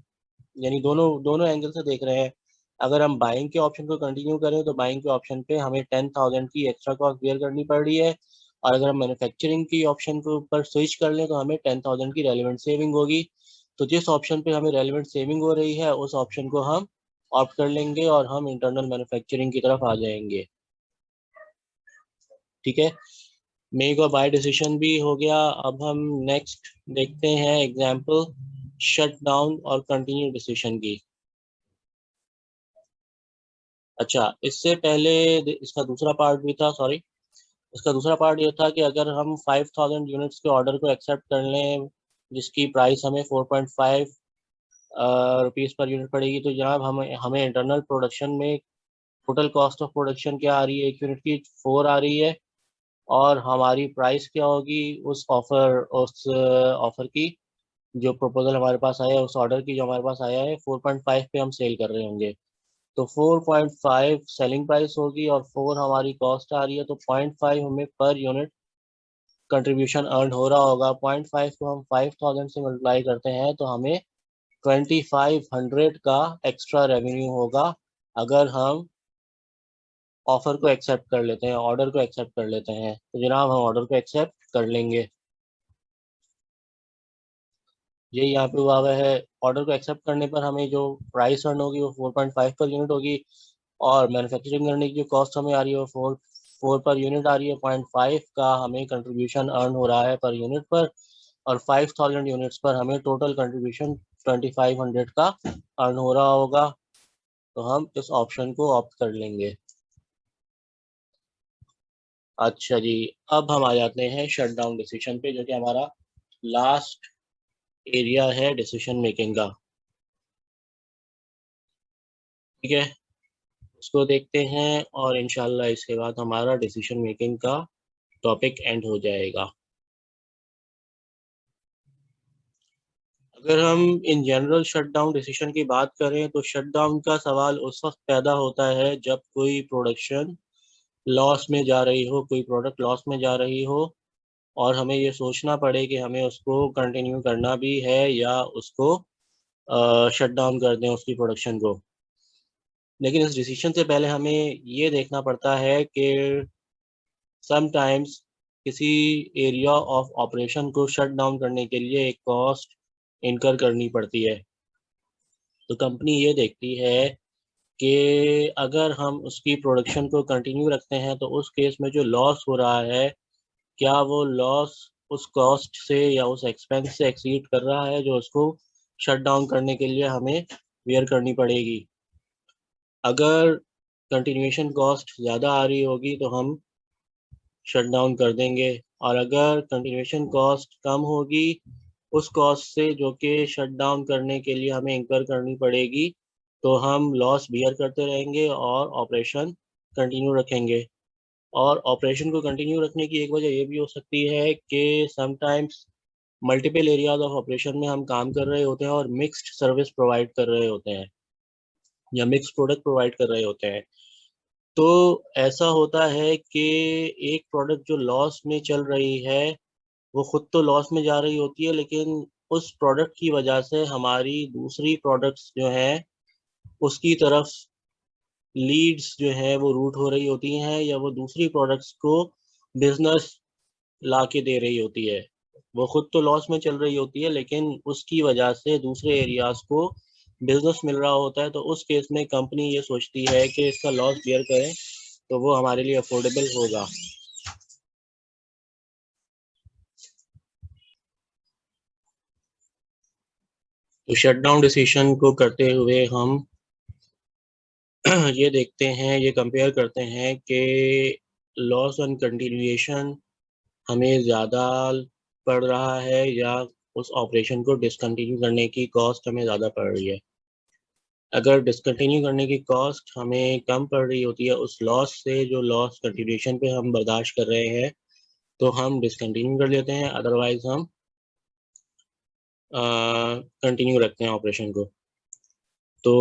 यानी दोनों दोनों एंगल से देख रहे हैं। अगर हम बाइंग के ऑप्शन को कंटिन्यू करें तो बाइंग के ऑप्शन पे हमें 10,000 की एक्स्ट्रा कॉस्ट बियर करनी पड़ रही है, और अगर हम मैन्युफैक्चरिंग की ऑप्शन के ऊपर स्विच कर लें तो हमें 10,000 की रेलिवेंट सेविंग होगी। तो जिस ऑप्शन पे हमें रेलिवेंट सेविंग हो रही है उस ऑप्शन को हम ऑप्ट कर लेंगे और हम इंटरनल मैन्युफैक्चरिंग की तरफ आ जाएंगे। ठीक है, मेक और बाय डिसीजन भी हो गया। अब हम नेक्स्ट देखते हैं एग्जाम्पल शट डाउन और कंटिन्यू डिसीजन की। अच्छा, इससे पहले इसका दूसरा पार्ट भी था, सॉरी, इसका दूसरा पार्ट ये था कि अगर हम 5,000 यूनिट्स के ऑर्डर को एक्सेप्ट कर लें जिसकी प्राइस हमें 4.5 रुपीज़ पर यूनिट पड़ेगी, तो जनाब हमें हमें इंटरनल प्रोडक्शन में टोटल कॉस्ट ऑफ प्रोडक्शन क्या आ रही है, एक यूनिट की 4 आ रही है, और हमारी प्राइस क्या होगी उस ऑफर की, जो प्रपोजल हमारे पास आया है, उस ऑर्डर की जो हमारे पास आया है 4.5 पे हम सेल कर रहे होंगे। तो 4.5 सेलिंग प्राइस होगी और 4 हमारी कॉस्ट आ रही है, तो 0.5 हमें पर यूनिट कंट्रीब्यूशन अर्न हो रहा होगा। 0.5 को हम 5,000 से मल्टीप्लाई करते हैं तो हमें 2,500 का एक्स्ट्रा रेवेन्यू होगा अगर हम ऑफर को एक्सेप्ट कर लेते हैं, ऑर्डर को एक्सेप्ट कर लेते हैं। तो जनाब हम ऑर्डर को एक्सेप्ट कर लेंगे, ये यहाँ पे हुआ हुआ है। ऑर्डर को एक्सेप्ट करने पर हमें जो प्राइस अर्न होगी वो 4.5 पर यूनिट होगी, और मैन्युफैक्चरिंग करने की जो कॉस्ट हमें आ रही है वो 4 पर यूनिट आ रही है। 0.5 का हमें कंट्रीब्यूशन अर्न हो रहा है पर यूनिट पर, और 5,000 यूनिट्स पर हमें टोटल कंट्रीब्यूशन 2,500 का अर्न हो रहा होगा। तो हम इस ऑप्शन को ऑप्ट कर लेंगे। अच्छा जी, अब हम आ जाते हैं शट डाउन डिसीजन पे, जो कि हमारा लास्ट एरिया है डिसीजन मेकिंग का। ठीक है, उसको देखते हैं और इंशाल्लाह इसके बाद हमारा डिसीजन मेकिंग का टॉपिक एंड हो जाएगा। अगर हम इन जनरल शटडाउन डिसीजन की बात करें तो शटडाउन का सवाल उस वक्त पैदा होता है जब कोई प्रोडक्शन लॉस में जा रही हो, कोई प्रोडक्ट लॉस में जा रही हो और हमें ये सोचना पड़े कि हमें उसको कंटिन्यू करना भी है या उसको शट डाउन कर दें उसकी प्रोडक्शन को। लेकिन इस डिसीजन से पहले हमें ये देखना पड़ता है कि समटाइम्स किसी एरिया ऑफ ऑपरेशन को शट डाउन करने के लिए एक कॉस्ट इनकर करनी पड़ती है। तो कंपनी ये देखती है कि अगर हम उसकी प्रोडक्शन को कंटिन्यू रखते हैं तो उस केस में जो लॉस हो रहा है, क्या वो लॉस उस कॉस्ट से या उस एक्सपेंस से एक्सीड कर रहा है जो उसको शट डाउन करने के लिए हमें बेयर करनी पड़ेगी। अगर कंटिन्यूएशन कॉस्ट ज़्यादा आ रही होगी तो हम शट डाउन कर देंगे, और अगर कंटिन्यूएशन कॉस्ट कम होगी उस कॉस्ट से जो कि शट डाउन करने के लिए हमें इंकर करनी पड़ेगी, तो हम लॉस बियर करते रहेंगे और ऑपरेशन कंटिन्यू रखेंगे। और ऑपरेशन को कंटिन्यू रखने की एक वजह ये भी हो सकती है कि sometimes multiple areas of operation में हम काम कर रहे होते हैं और मिक्स्ड सर्विस प्रोवाइड कर रहे होते हैं या मिक्स प्रोडक्ट प्रोवाइड कर रहे होते हैं। तो ऐसा होता है कि एक प्रोडक्ट जो लॉस में चल रही है वो खुद तो लॉस में जा रही होती है, लेकिन उस प्रोडक्ट की वजह से हमारी दूसरी प्रोडक्ट्स जो हैं उसकी तरफ लीड्स जो है वो रूट हो रही होती हैं या वो दूसरी प्रोडक्ट्स को बिजनेस ला के दे रही होती है। वो खुद तो लॉस में चल रही होती है लेकिन उसकी वजह से दूसरे एरियाज को बिजनेस मिल रहा होता है। तो उस केस में कंपनी ये सोचती है कि इसका लॉस बियर करें तो वो हमारे लिए अफोर्डेबल होगा। तो शटडाउन डिसीजन को करते हुए हम ये देखते हैं, ये कंपेयर करते हैं कि लॉस ऑन कंटिन्यूएशन हमें ज़्यादा पड़ रहा है या उस ऑपरेशन को डिसकंटिन्यू करने की कॉस्ट हमें ज़्यादा पड़ रही है। अगर डिसकंटिन्यू करने की कॉस्ट हमें कम पड़ रही होती है उस लॉस से, जो लॉस कंटिन्यूएशन पे हम बर्दाश्त कर रहे हैं, तो हम डिसकंटिन्यू कर लेते हैं, अदरवाइज हम कंटिन्यू रखते हैं ऑपरेशन को। तो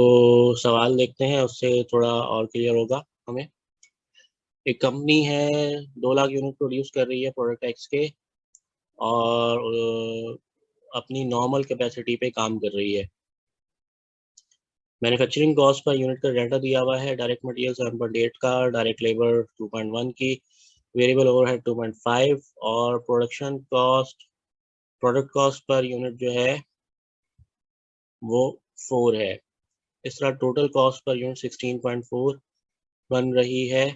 सवाल देखते हैं, उससे थोड़ा और क्लियर होगा हमें। एक कंपनी है 2 लाख यूनिट प्रोड्यूस कर रही है प्रोडक्ट एक्स के, और अपनी नॉर्मल कैपेसिटी पे काम कर रही है। मैन्युफैक्चरिंग कॉस्ट पर यूनिट का डाटा दिया हुआ है, डायरेक्ट मटेरियल 7.8 का, डायरेक्ट लेबर 2.1 की, वेरिएबल ओवरहेड 2.5 और production cost, product cost per unit जो है वो 4 है। इस तरह टोटल कॉस्ट पर यूनिट 16.4 बन रही है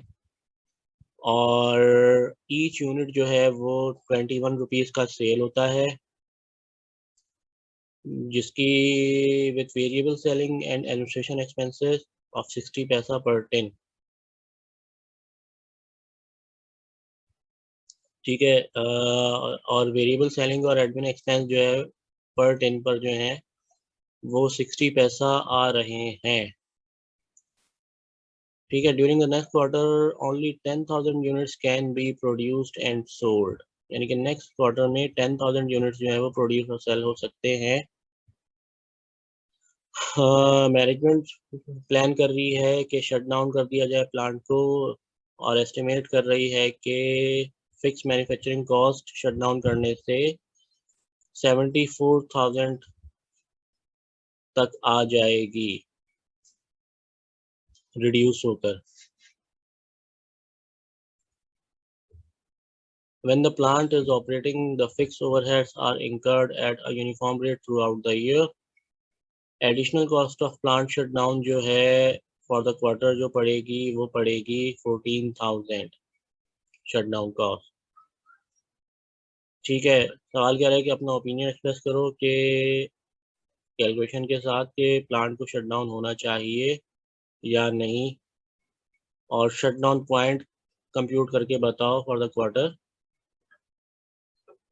और ईच यूनिट जो है वो 21 रुपीज़ का सेल होता है, जिसकी with variable selling and administration expenses of 60 पैसा पर टिन। ठीक है, और वेरिएबल सेलिंग और एडमिन एक्सपेंस जो है पर टिन पर जो है वो 60 पैसा आ रहे हैं। ठीक है, during the next quarter only 10,000 units can be produced and sold, यानी कि नेक्स्ट क्वार्टर में 10,000 यूनिट्स जो है वो प्रोड्यूस और सेल हो सकते हैं। मैनेजमेंट प्लान कर रही है कि शट डाउन कर दिया जाए प्लांट को, और एस्टिमेट कर रही है कि fix manufacturing cost shut down करने से 74,000 तक आ जाएगी रिड्यूस होकर। When the plant is operating, the fixed overheads are incurred at a uniform rate throughout the year. Additional cost of plant shutdown जो है for the quarter जो पड़ेगी वो पड़ेगी 14,000 shutdown cost। ठीक है, सवाल क्या है कि अपना ओपिनियन एक्सप्रेस करो कि कैलकुलेशन के साथ कि प्लांट को शट डाउन होना चाहिए या नहीं, और शट डाउन पॉइंट कंप्यूट करके बताओ for the quarter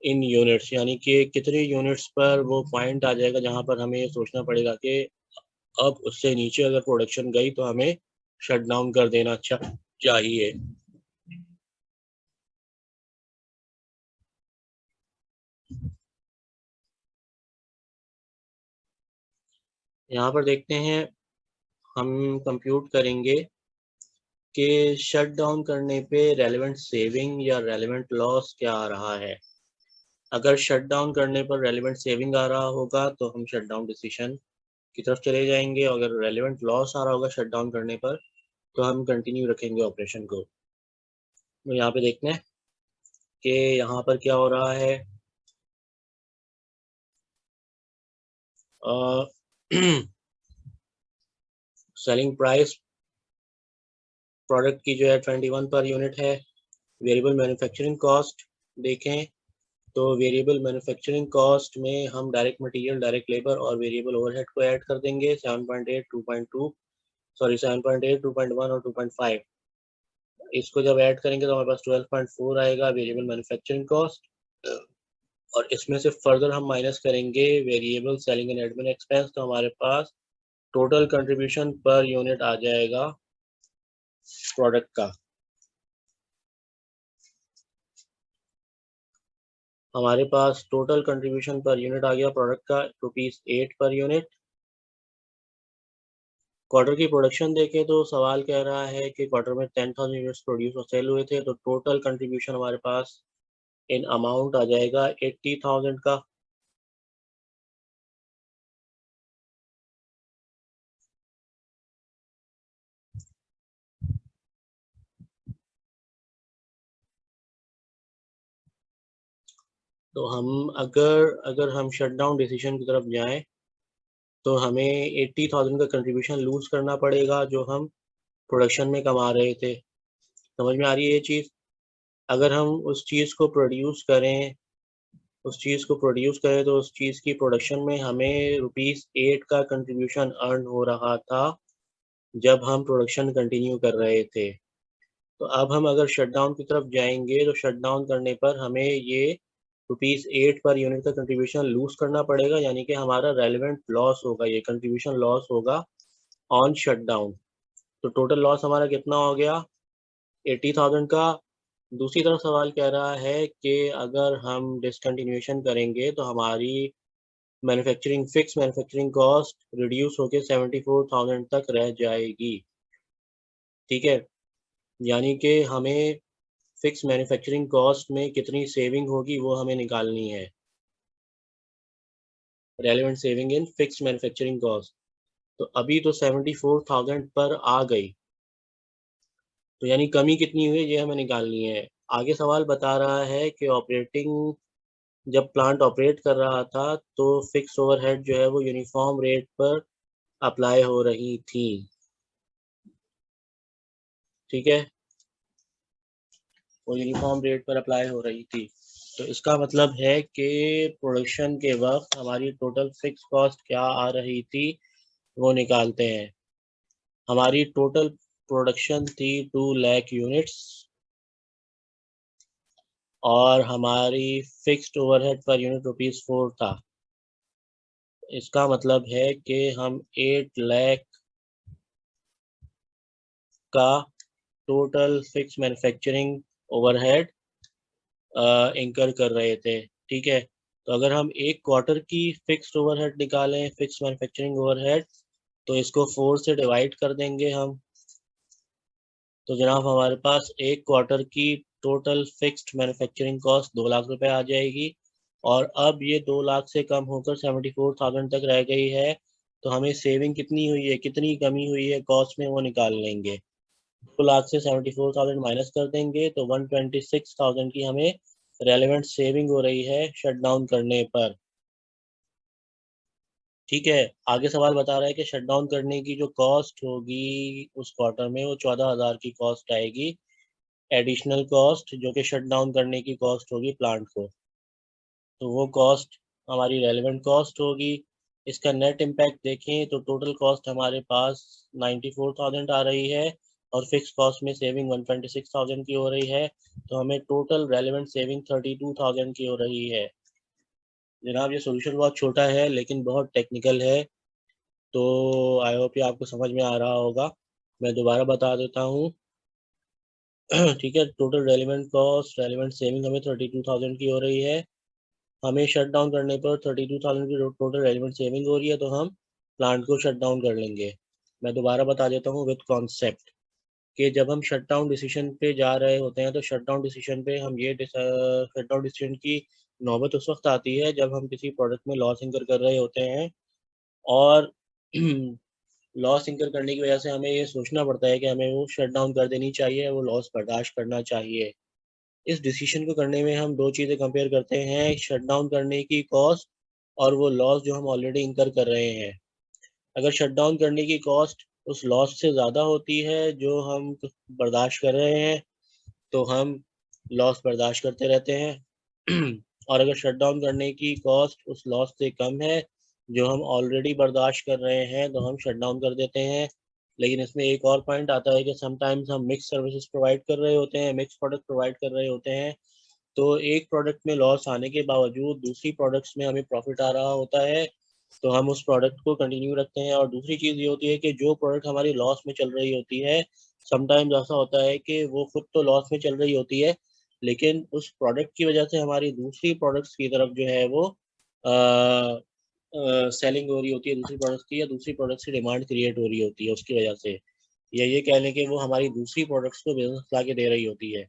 in units, यानी कि कितने यूनिट्स पर वो पॉइंट आ जाएगा जहां पर हमें ये सोचना पड़ेगा कि अब उससे नीचे अगर प्रोडक्शन गई तो हमें शट डाउन कर देना चाहिए। यहाँ पर देखते हैं, हम कंप्यूट करेंगे कि शट डाउन करने पे रेलेवेंट सेविंग या रेलेवेंट लॉस क्या आ रहा है। अगर शट डाउन करने पर रेलेवेंट सेविंग आ रहा होगा तो हम शट डाउन डिसीजन की तरफ चले जाएंगे, अगर रेलेवेंट लॉस आ रहा होगा शट डाउन करने पर तो हम कंटिन्यू रखेंगे ऑपरेशन को। तो यहाँ पे देखते हैं कि यहाँ पर क्या हो रहा है। सेलिंग प्राइस प्रोडक्ट की जो है 21 पर यूनिट है। वेरिएबल मैन्युफैक्चरिंग कॉस्ट देखें तो वेरिएबल मैन्युफैक्चरिंग कॉस्ट में हम डायरेक्ट मटेरियल, डायरेक्ट लेबर और वेरिएबल ओवरहेड को ऐड कर देंगे। 7.8, 2.2 सॉरी 7.8, 2.1 और 2.5, इसको जब ऐड करेंगे तो हमारे पास 12.4 आएगा वेरिएबल मैन्युफैक्चरिंग कॉस्ट। और इसमें से फर्दर हम माइनस करेंगे variable selling and admin expense, तो हमारे पास टोटल कंट्रीब्यूशन पर यूनिट आ जाएगा प्रोडक्ट का। हमारे पास टोटल कंट्रीब्यूशन पर यूनिट आ गया प्रोडक्ट का ₹8 पर यूनिट। क्वार्टर की प्रोडक्शन देखें तो सवाल कह रहा है कि क्वार्टर में 10,000 यूनिट्स प्रोड्यूस और सेल हुए थे, तो टोटल कंट्रीब्यूशन हमारे पास इन अमाउंट आ जाएगा 80,000 का। तो हम अगर हम शट डाउन डिसीजन की तरफ जाएं तो हमें 80,000 का कंट्रीब्यूशन लूज करना पड़ेगा जो हम प्रोडक्शन में कमा रहे थे। समझ में आ रही है ये चीज़? अगर हम उस चीज़ को प्रोड्यूस करें तो उस चीज़ की प्रोडक्शन में हमें ₹8 का कंट्रीब्यूशन अर्न हो रहा था जब हम प्रोडक्शन कंटिन्यू कर रहे थे। तो अब हम अगर शटडाउन की तरफ जाएंगे तो शटडाउन करने पर हमें ये ₹8 पर यूनिट का कंट्रीब्यूशन लूज करना पड़ेगा, यानी कि हमारा रेलेवेंट लॉस होगा, ये कंट्रीब्यूशन लॉस होगा ऑन शटडाउन। तो टोटल लॉस हमारा कितना हो गया 80,000 का। दूसरी तरफ सवाल कह रहा है कि अगर हम डिसकंटिन्यूएशन करेंगे तो हमारी फिक्स मैन्युफैक्चरिंग कॉस्ट रिड्यूस होकर 74,000 तक रह जाएगी। ठीक है, यानी कि हमें फिक्स मैन्युफैक्चरिंग कॉस्ट में कितनी सेविंग होगी वो हमें निकालनी है। Relevant saving in fix manufacturing cost, तो अभी तो 74,000 पर आ गई, तो यानी कमी कितनी हुई ये हमें निकालनी है। आगे सवाल बता रहा है कि जब प्लांट ऑपरेट कर रहा था तो फिक्स ओवरहेड जो है वो यूनिफॉर्म रेट पर अप्लाई हो रही थी। ठीक है, वो यूनिफॉर्म रेट पर अप्लाई हो रही थी, तो इसका मतलब है कि प्रोडक्शन के वक्त हमारी टोटल फिक्स कॉस्ट क्या आ रही थी वो निकालते हैं। हमारी टोटल प्रोडक्शन थी 2 लाख यूनिट्स और हमारी फिक्स्ड ओवरहेड पर यूनिट ₹4 था। इसका मतलब है कि हम 8 लाख का टोटल फिक्स मैन्युफैक्चरिंग ओवरहेड इंकर कर रहे थे। ठीक है, तो अगर हम एक क्वार्टर की फिक्स्ड ओवरहेड निकालें, फिक्स मैन्युफैक्चरिंग ओवरहेड, तो इसको 4 से डिवाइड कर देंगे हम। तो जनाब हमारे पास एक क्वार्टर की total fixed manufacturing cost 2 lakh रुपए आ जाएगी, और अब ये 2 लाख से कम होकर 74,000 तक रह गई है। तो हमें सेविंग कितनी हुई है, कितनी कमी हुई है कॉस्ट में, वो निकाल लेंगे। 2 लाख से 74,000 माइनस कर देंगे तो 126,000 की हमें रेलेवेंट सेविंग हो रही है शटडाउन करने पर। ठीक है, आगे सवाल बता रहा है कि शटडाउन करने की जो कॉस्ट होगी उस क्वार्टर में वो 14,000 की कॉस्ट आएगी, एडिशनल कॉस्ट जो कि शटडाउन करने की कॉस्ट होगी प्लांट को। तो वो कॉस्ट हमारी रेलेवेंट कॉस्ट होगी। इसका नेट इम्पैक्ट देखें तो टोटल कॉस्ट हमारे पास 94,000 आ रही है और फिक्स कॉस्ट में सेविंग 126,000 की हो रही है, तो हमें टोटल रेलिवेंट सेविंग 32,000 की हो रही है। जनाब, ये सोल्यूशन बहुत छोटा है लेकिन बहुत टेक्निकल है, तो आई होप ये आपको समझ में आ रहा होगा। मैं दोबारा बता देता हूँ। ठीक है, total relevant cost, relevant saving हमें 32,000 की हो रही है। हमें शट डाउन करने पर 32,000 की टोटल रेलिवेंट सेविंग हो रही है, तो हम प्लांट को शट डाउन कर लेंगे। मैं दोबारा बता देता हूँ विद कॉन्सेप्ट कि जब हम शट डाउन डिसीजन पे जा रहे होते हैं तो शट डाउन डिसीजन पे हम ये शट डाउन डिसीजन की नौबत उस वक्त आती है जब हम किसी प्रोडक्ट में लॉस इंकर कर रहे होते हैं और लॉस इंकर करने की वजह से हमें ये सोचना पड़ता है कि हमें वो शट डाउन कर देनी चाहिए, वो लॉस बर्दाश्त करना चाहिए। इस डिसीजन को करने में हम दो चीज़ें कंपेयर करते हैं, शट डाउन करने की कॉस्ट और वो लॉस जो हम ऑलरेडी इंकर कर रहे हैं। अगर शट डाउन करने की कॉस्ट उस लॉस से ज़्यादा होती है जो हम बर्दाश्त कर रहे हैं, तो हम लॉस बर्दाश्त करते रहते हैं। और अगर शट डाउन करने की कॉस्ट उस लॉस से कम है जो हम ऑलरेडी बर्दाश्त कर रहे हैं, तो हम शट डाउन कर देते हैं। लेकिन इसमें एक और पॉइंट आता है कि समटाइम्स हम मिक्स सर्विसेज प्रोवाइड कर रहे होते हैं, मिक्स प्रोडक्ट प्रोवाइड कर रहे होते हैं, तो एक प्रोडक्ट में लॉस आने के बावजूद दूसरी प्रोडक्ट्स में हमें प्रॉफिट आ रहा होता है, तो हम उस प्रोडक्ट को कंटिन्यू रखते हैं। और दूसरी चीज़ ये होती है कि जो प्रोडक्ट हमारी लॉस में चल रही होती है, समटाइम्स ऐसा होता है कि वो खुद तो लॉस में चल रही होती है, लेकिन उस प्रोडक्ट की वजह से हमारी दूसरी प्रोडक्ट्स की तरफ जो है वो सेलिंग हो रही होती है दूसरी प्रोडक्ट्स की, या दूसरी प्रोडक्ट्स की डिमांड क्रिएट हो रही होती है उसकी वजह से, या ये कह लें कि वो हमारी दूसरी प्रोडक्ट्स को बिजनेस ला के दे रही होती है।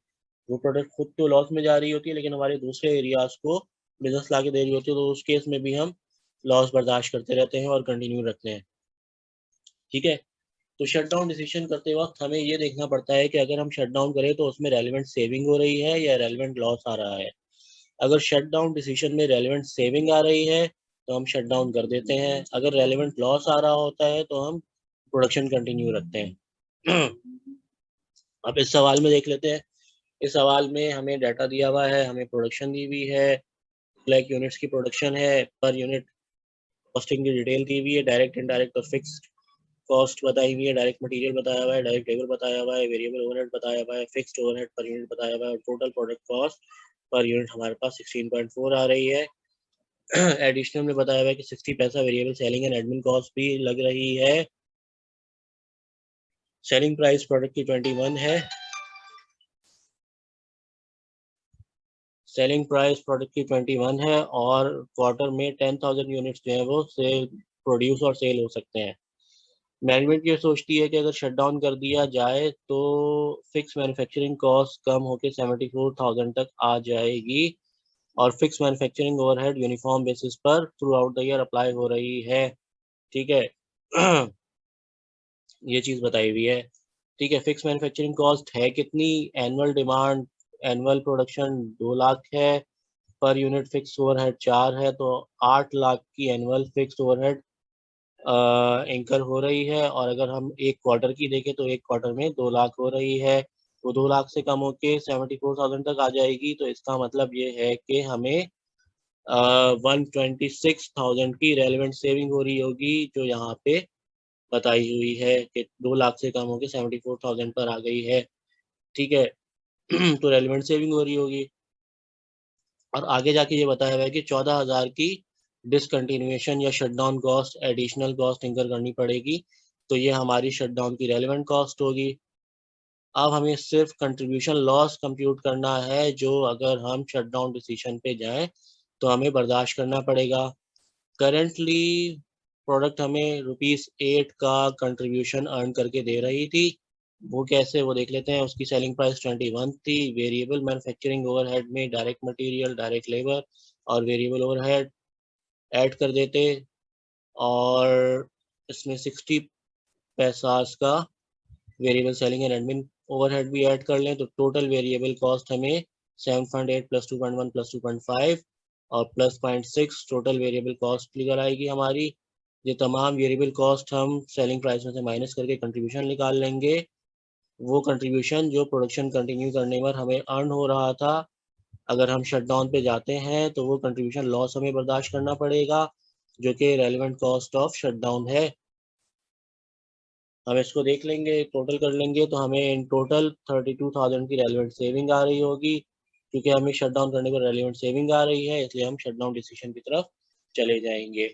वो प्रोडक्ट खुद तो लॉस में जा रही होती है लेकिन हमारे दूसरे एरियाज को बिजनेस ला के दे रही होती है, तो उस केस में भी हम लॉस बर्दाश्त करते रहते हैं और कंटिन्यू रखते हैं। ठीक है, तो शट डाउन डिसीजन करते वक्त हमें ये देखना पड़ता है कि अगर हम शट डाउन करें तो उसमें रेलिवेंट सेविंग हो रही है या रेलिवेंट लॉस आ रहा है। अगर शट डाउन डिसीजन में रेलिवेंट सेविंग आ रही है तो हम शट डाउन कर देते हैं, अगर रेलिवेंट लॉस आ रहा होता है तो हम प्रोडक्शन कंटिन्यू रखते हैं। अब इस सवाल में देख लेते हैं। इस सवाल में हमें डाटा दिया हुआ है, हमें प्रोडक्शन दी हुई है, लाइक यूनिट्स की प्रोडक्शन है, पर यूनिट कॉस्टिंग की डिटेल दी हुई है, डायरेक्ट इनडायरेक्ट और फिक्स्ड कॉस्ट बताई हुई है, डायरेक्ट मटेरियल बताया हुआ है, डायरेक्ट लेबर बताया हुआ है, वेरिएबल ओवरहेड बताया हुआ है, फिक्स्ड ओवरहेड पर यूनिट बताया हुआ है और total product cost per unit हमारे पास 16.4 आ रही है। एडिशनल में बताया हुआ है कि 60 पैसा variable selling and admin cost भी लग रही है। सेलिंग प्राइस प्रोडक्ट की 21 है, सेलिंग प्राइस प्रोडक्ट की 21 है और क्वार्टर में 10,000 यूनिट्स जो है वो सेल प्रोड्यूस और सेल हो सकते हैं। मैनेजमेंट ये सोचती है कि अगर शट डाउन कर दिया जाए तो फिक्स मैन्युफैक्चरिंग कॉस्ट कम होकर 74,000 तक आ जाएगी और fix manufacturing overhead uniform basis पर throughout the year apply हो रही है। ठीक है। ये चीज़ बताई हुई है। ठीक है, फिक्स मैन्युफैक्चरिंग कॉस्ट है कितनी, annual demand, annual production 2 lakh है, पर यूनिट फिक्स ओवरहेड 4 है, तो 8 लाख की एनुअल फिक्स ओवरहेड इंकर हो रही है। और अगर हम एक क्वार्टर की देखें तो एक क्वार्टर में 2 लाख हो रही है, वो 2 लाख से कम होके 74,000 तक आ जाएगी, तो इसका मतलब ये है कि हमें 126,000 की रेलिवेंट सेविंग हो रही होगी, जो यहाँ पे बताई हुई है कि 2 लाख से कम होके 74,000 पर आ गई है। ठीक है। तो रेलिवेंट सेविंग हो रही होगी और आगे जाके ये बताया हुआ है कि 14,000 की डिसकंटिन्यूएशन या shutdown cost, additional cost incur करनी पड़ेगी, तो ये हमारी शटडाउन की रेलेवेंट कॉस्ट होगी। अब हमें सिर्फ कंट्रीब्यूशन लॉस कंप्यूट करना है, जो अगर हम शटडाउन डिसीजन पे जाएं तो हमें बर्दाश्त करना पड़ेगा। करेंटली प्रोडक्ट हमें ₹8 का कंट्रीब्यूशन अर्न करके दे रही थी, वो कैसे, वो देख लेते हैं। उसकी सेलिंग प्राइस 21 थी। वेरिएबल मैन्युफैक्चरिंग ओवरहेड में डायरेक्ट मटेरियल, डायरेक्ट लेबर और वेरिएबल ओवरहेड ऐड कर देते और इसमें 60 पैसास का variable selling and admin overhead भी ऐड कर लें, तो टोटल वेरिएबल कॉस्ट हमें 7.8 प्लस 2.1 प्लस 2.5 और प्लस 0.6 टोटल वेरिएबल कॉस्ट निकल आएगी हमारी। ये तमाम वेरिएबल कॉस्ट हम सेलिंग प्राइस में से माइनस करके कंट्रीब्यूशन निकाल लेंगे। वो कंट्रीब्यूशन जो प्रोडक्शन कंटिन्यू करने पर हमें अर्न हो रहा था, अगर हम शटडाउन पे जाते हैं तो वो कंट्रीब्यूशन लॉस हमें बर्दाश्त करना पड़ेगा। जो कि रेलेवेंट कॉस्ट ऑफ शटडाउन है। हम इसको देख लेंगे, टोटल कर लेंगे तो हमें इन टोटल 32,000 की रेलेवेंट सेविंग आ रही होगी। क्योंकि हमें शट डाउन करने पर रेलेवेंट सेविंग आ रही है, इसलिए हम शट डाउन डिसीजन की तरफ चले जाएंगे।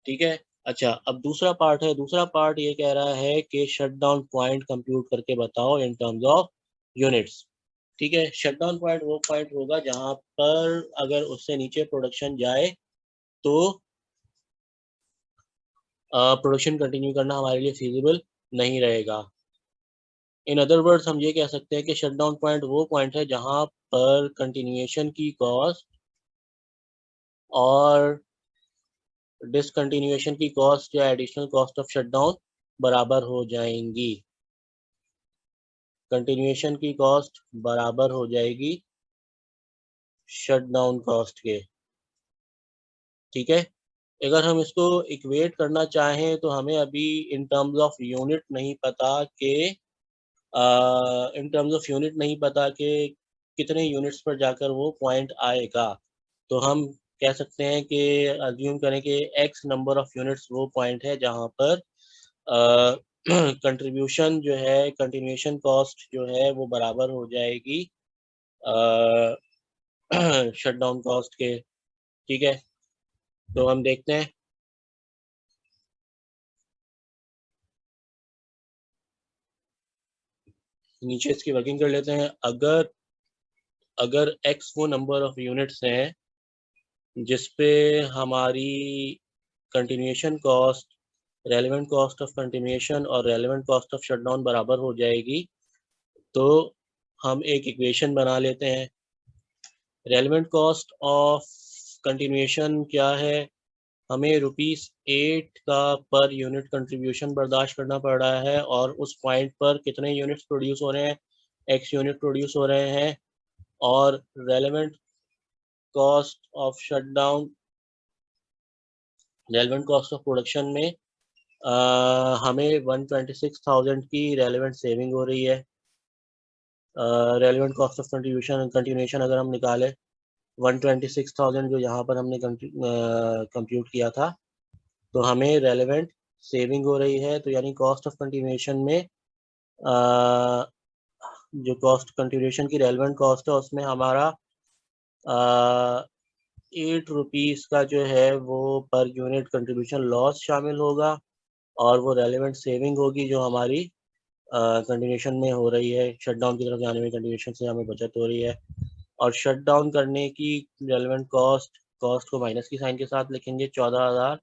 ठीक है। अच्छा, अब दूसरा पार्ट है। दूसरा पार्ट ये कह रहा है कि शट डाउन पॉइंट कंप्यूट करके बताओ इन टर्म्स ऑफ यूनिट्स। ठीक है। शट डाउन पॉइंट वो पॉइंट होगा जहां पर अगर उससे नीचे प्रोडक्शन जाए तो प्रोडक्शन कंटिन्यू करना हमारे लिए फीजिबल नहीं रहेगा। इन अदर वर्ड्स हम ये कह सकते हैं कि शट डाउन पॉइंट वो पॉइंट है जहां पर कंटिन्यूएशन की कॉस्ट और डिसकंटिन्यूएशन की कॉस्ट या एडिशनल कॉस्ट ऑफ शटडाउन बराबर हो जाएंगी। कंटिन्यूएशन की कॉस्ट बराबर हो जाएगी शटडाउन कॉस्ट के। ठीक है। अगर हम इसको इक्वेट करना चाहें तो हमें अभी इन टर्म्स ऑफ यूनिट नहीं पता कि कितने यूनिट्स पर जाकर वो पॉइंट आएगा। तो हम कह सकते हैं कि अज्यूम करें कि एक्स नंबर ऑफ यूनिट्स वो पॉइंट है जहां पर कंट्रीब्यूशन जो है, कंटिन्यूएशन कॉस्ट जो है वो बराबर हो जाएगी शटडाउन कॉस्ट के। ठीक है। तो हम देखते हैं, नीचे इसकी वर्किंग कर लेते हैं। अगर अगर x वो नंबर ऑफ यूनिट्स हैं जिसपे हमारी continuation cost, relevant cost of continuation और रेलेवेंट कॉस्ट ऑफ शटडाउन बराबर हो जाएगी, तो हम एक इक्वेशन बना लेते हैं। रेलेवेंट कॉस्ट ऑफ कंटिन्यूएशन क्या है? हमें ₹8 का पर यूनिट कंट्रीब्यूशन बर्दाश्त करना पड़ रहा है और उस पॉइंट पर कितने यूनिट्स प्रोड्यूस हो रहे हैं? x यूनिट प्रोड्यूस हो रहे हैं। और relevant cost of shutdown, relevant cost of production में हमें 126,000 की रेलेवेंट सेविंग हो रही है। रेलेवेंट कॉस्ट ऑफ कंटिन्यूएशन अगर हम निकालें 126,000 जो यहाँ पर हमने कंप्यूट किया था, तो हमें रेलेवेंट सेविंग हो रही है। तो यानी कॉस्ट ऑफ कंटिन्यूएशन में जो कॉस्ट कंटिन्यूएशन की रेलेवेंट कॉस्ट है उसमें हमारा ₹8 का जो है वो पर यूनिट कंट्रीब्यूशन लॉस शामिल होगा और वो रेलेवेंट सेविंग होगी जो हमारी कंटिन्यूएशन में हो रही है। शटडाउन की तरफ जाने में कंटिन्यूएशन से हमें बचत हो रही है। और शटडाउन करने की रेलेवेंट कॉस्ट को माइनस की साइन के साथ लिखेंगे 14,000,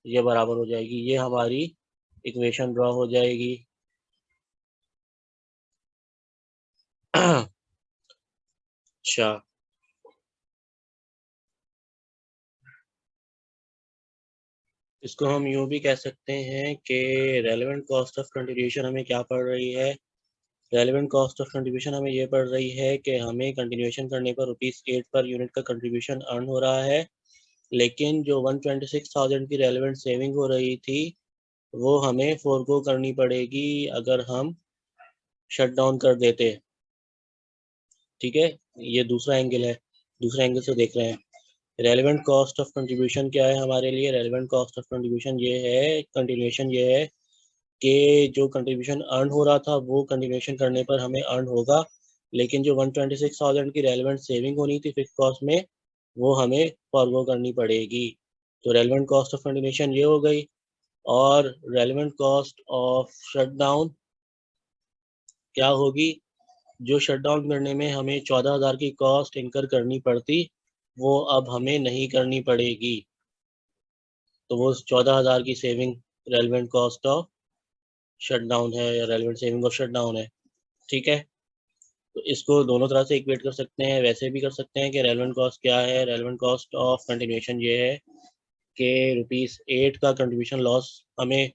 ये बराबर हो जाएगी। ये हमारी इक्वेशन ड्रॉ हो जाएगी। अच्छा, इसको हम यूँ भी कह सकते हैं कि रेलेवेंट कॉस्ट ऑफ कंट्रीब्यूशन हमें क्या पड़ रही है? रेलेवेंट कॉस्ट ऑफ कंट्रीब्यूशन हमें ये पड़ रही है कि हमें कंटिन्यूएशन करने पर ₹8 पर यूनिट का कंट्रीब्यूशन अर्न हो रहा है, लेकिन जो 126,000 की रेलेवेंट सेविंग हो रही थी वो हमें फोरगो करनी पड़ेगी अगर हम शट डाउन कर देते। ठीक है। ये दूसरा एंगल है, दूसरे एंगल से देख रहे हैं। रेलेवेंट कॉस्ट ऑफ कंट्रीब्यूशन क्या है हमारे लिए? रेलेवेंट कॉस्ट ऑफ कंट्रीब्यूशन ये है, कंटिन्यूएशन ये है कि जो कंट्रीब्यूशन अर्न हो रहा था वो कंटिन्यूएशन करने पर हमें अर्न होगा, लेकिन जो 126,000 की रेलेवेंट सेविंग होनी थी फिक्स कॉस्ट में वो हमें फॉरगो करनी पड़ेगी। तो रेलेवेंट कॉस्ट ऑफ कंटिन्यूएशन ये हो गई। और रेलेवेंट कॉस्ट ऑफ शटडाउन क्या होगी? जो शटडाउन करने में हमें 14,000 की कॉस्ट इंकर करनी पड़ती वो अब हमें नहीं करनी पड़ेगी। तो वो 14,000 की saving relevant cost of shutdown है या रेलेवेंट सेविंग ऑफ शटडाउन है। ठीक है। तो इसको दोनों तरह से इक्वेट कर सकते हैं। वैसे भी कर सकते हैं कि रेलेवेंट कॉस्ट क्या है? रेलेवेंट कॉस्ट ऑफ कंटिन्यूएशन ये है कि ₹8 का कंट्रीब्यूशन लॉस हमें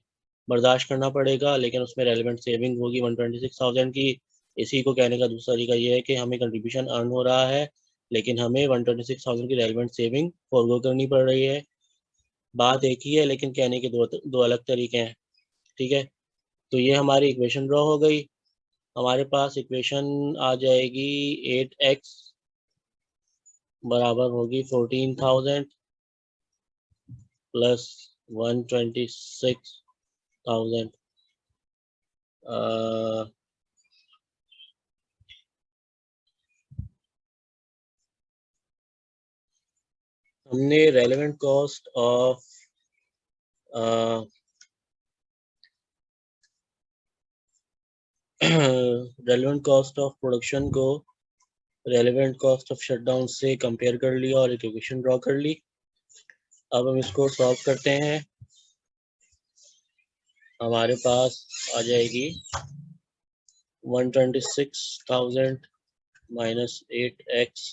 बर्दाश्त करना पड़ेगा, लेकिन उसमें रेलेवेंट सेविंग होगी 126,000 की। इसी को कहने का दूसरा तरीका ये है कि हमें कंट्रीब्यूशन अर्न हो रहा है, लेकिन हमें 126,000 की रेलेवेंट सेविंग फॉरगो करनी पड़ रही है। बात एक ही है, लेकिन कहने के दो अलग तरीके हैं। ठीक है। तो ये हमारी इक्वेशन ड्रॉ हो गई। हमारे पास इक्वेशन आ जाएगी 8x बराबर होगी 14,000 प्लस 126,000 हमने relevant cost of relevant cost of production को रेलेवेंट कॉस्ट ऑफ शटडाउन से कंपेयर कर लिया और इक्वेशन ड्रॉ कर ली। अब हम इसको सॉल्व करते हैं। हमारे पास आ जाएगी 126,000 minus 8x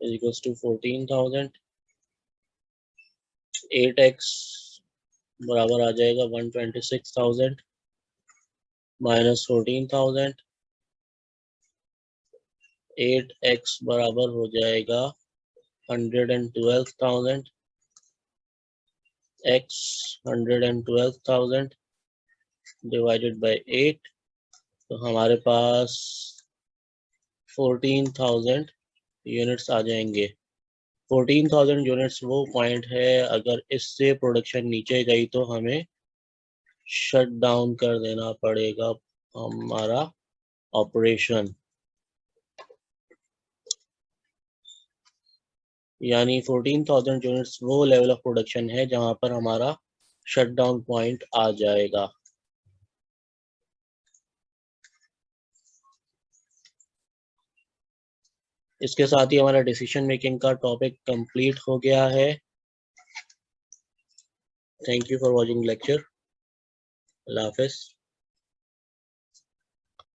is equals to 14,000। 8x बराबर आ जाएगा 126,000 माइनस 14,000। 8x बराबर हो जाएगा 112,000। x 112,000 डिवाइडेड बाय 8, तो हमारे पास 14,000 यूनिट्स आ जाएंगे। 14,000 यूनिट्स वो पॉइंट है, अगर इससे प्रोडक्शन नीचे गई तो हमें शट डाउन कर देना पड़ेगा हमारा ऑपरेशन। यानी 14,000 यूनिट्स वो लेवल ऑफ प्रोडक्शन है जहां पर हमारा शट डाउन पॉइंट आ जाएगा। इसके साथ ही हमारा डिसीजन मेकिंग का टॉपिक कंप्लीट हो गया है। Thank you for watching lecture. अल्लाह हाफिज़।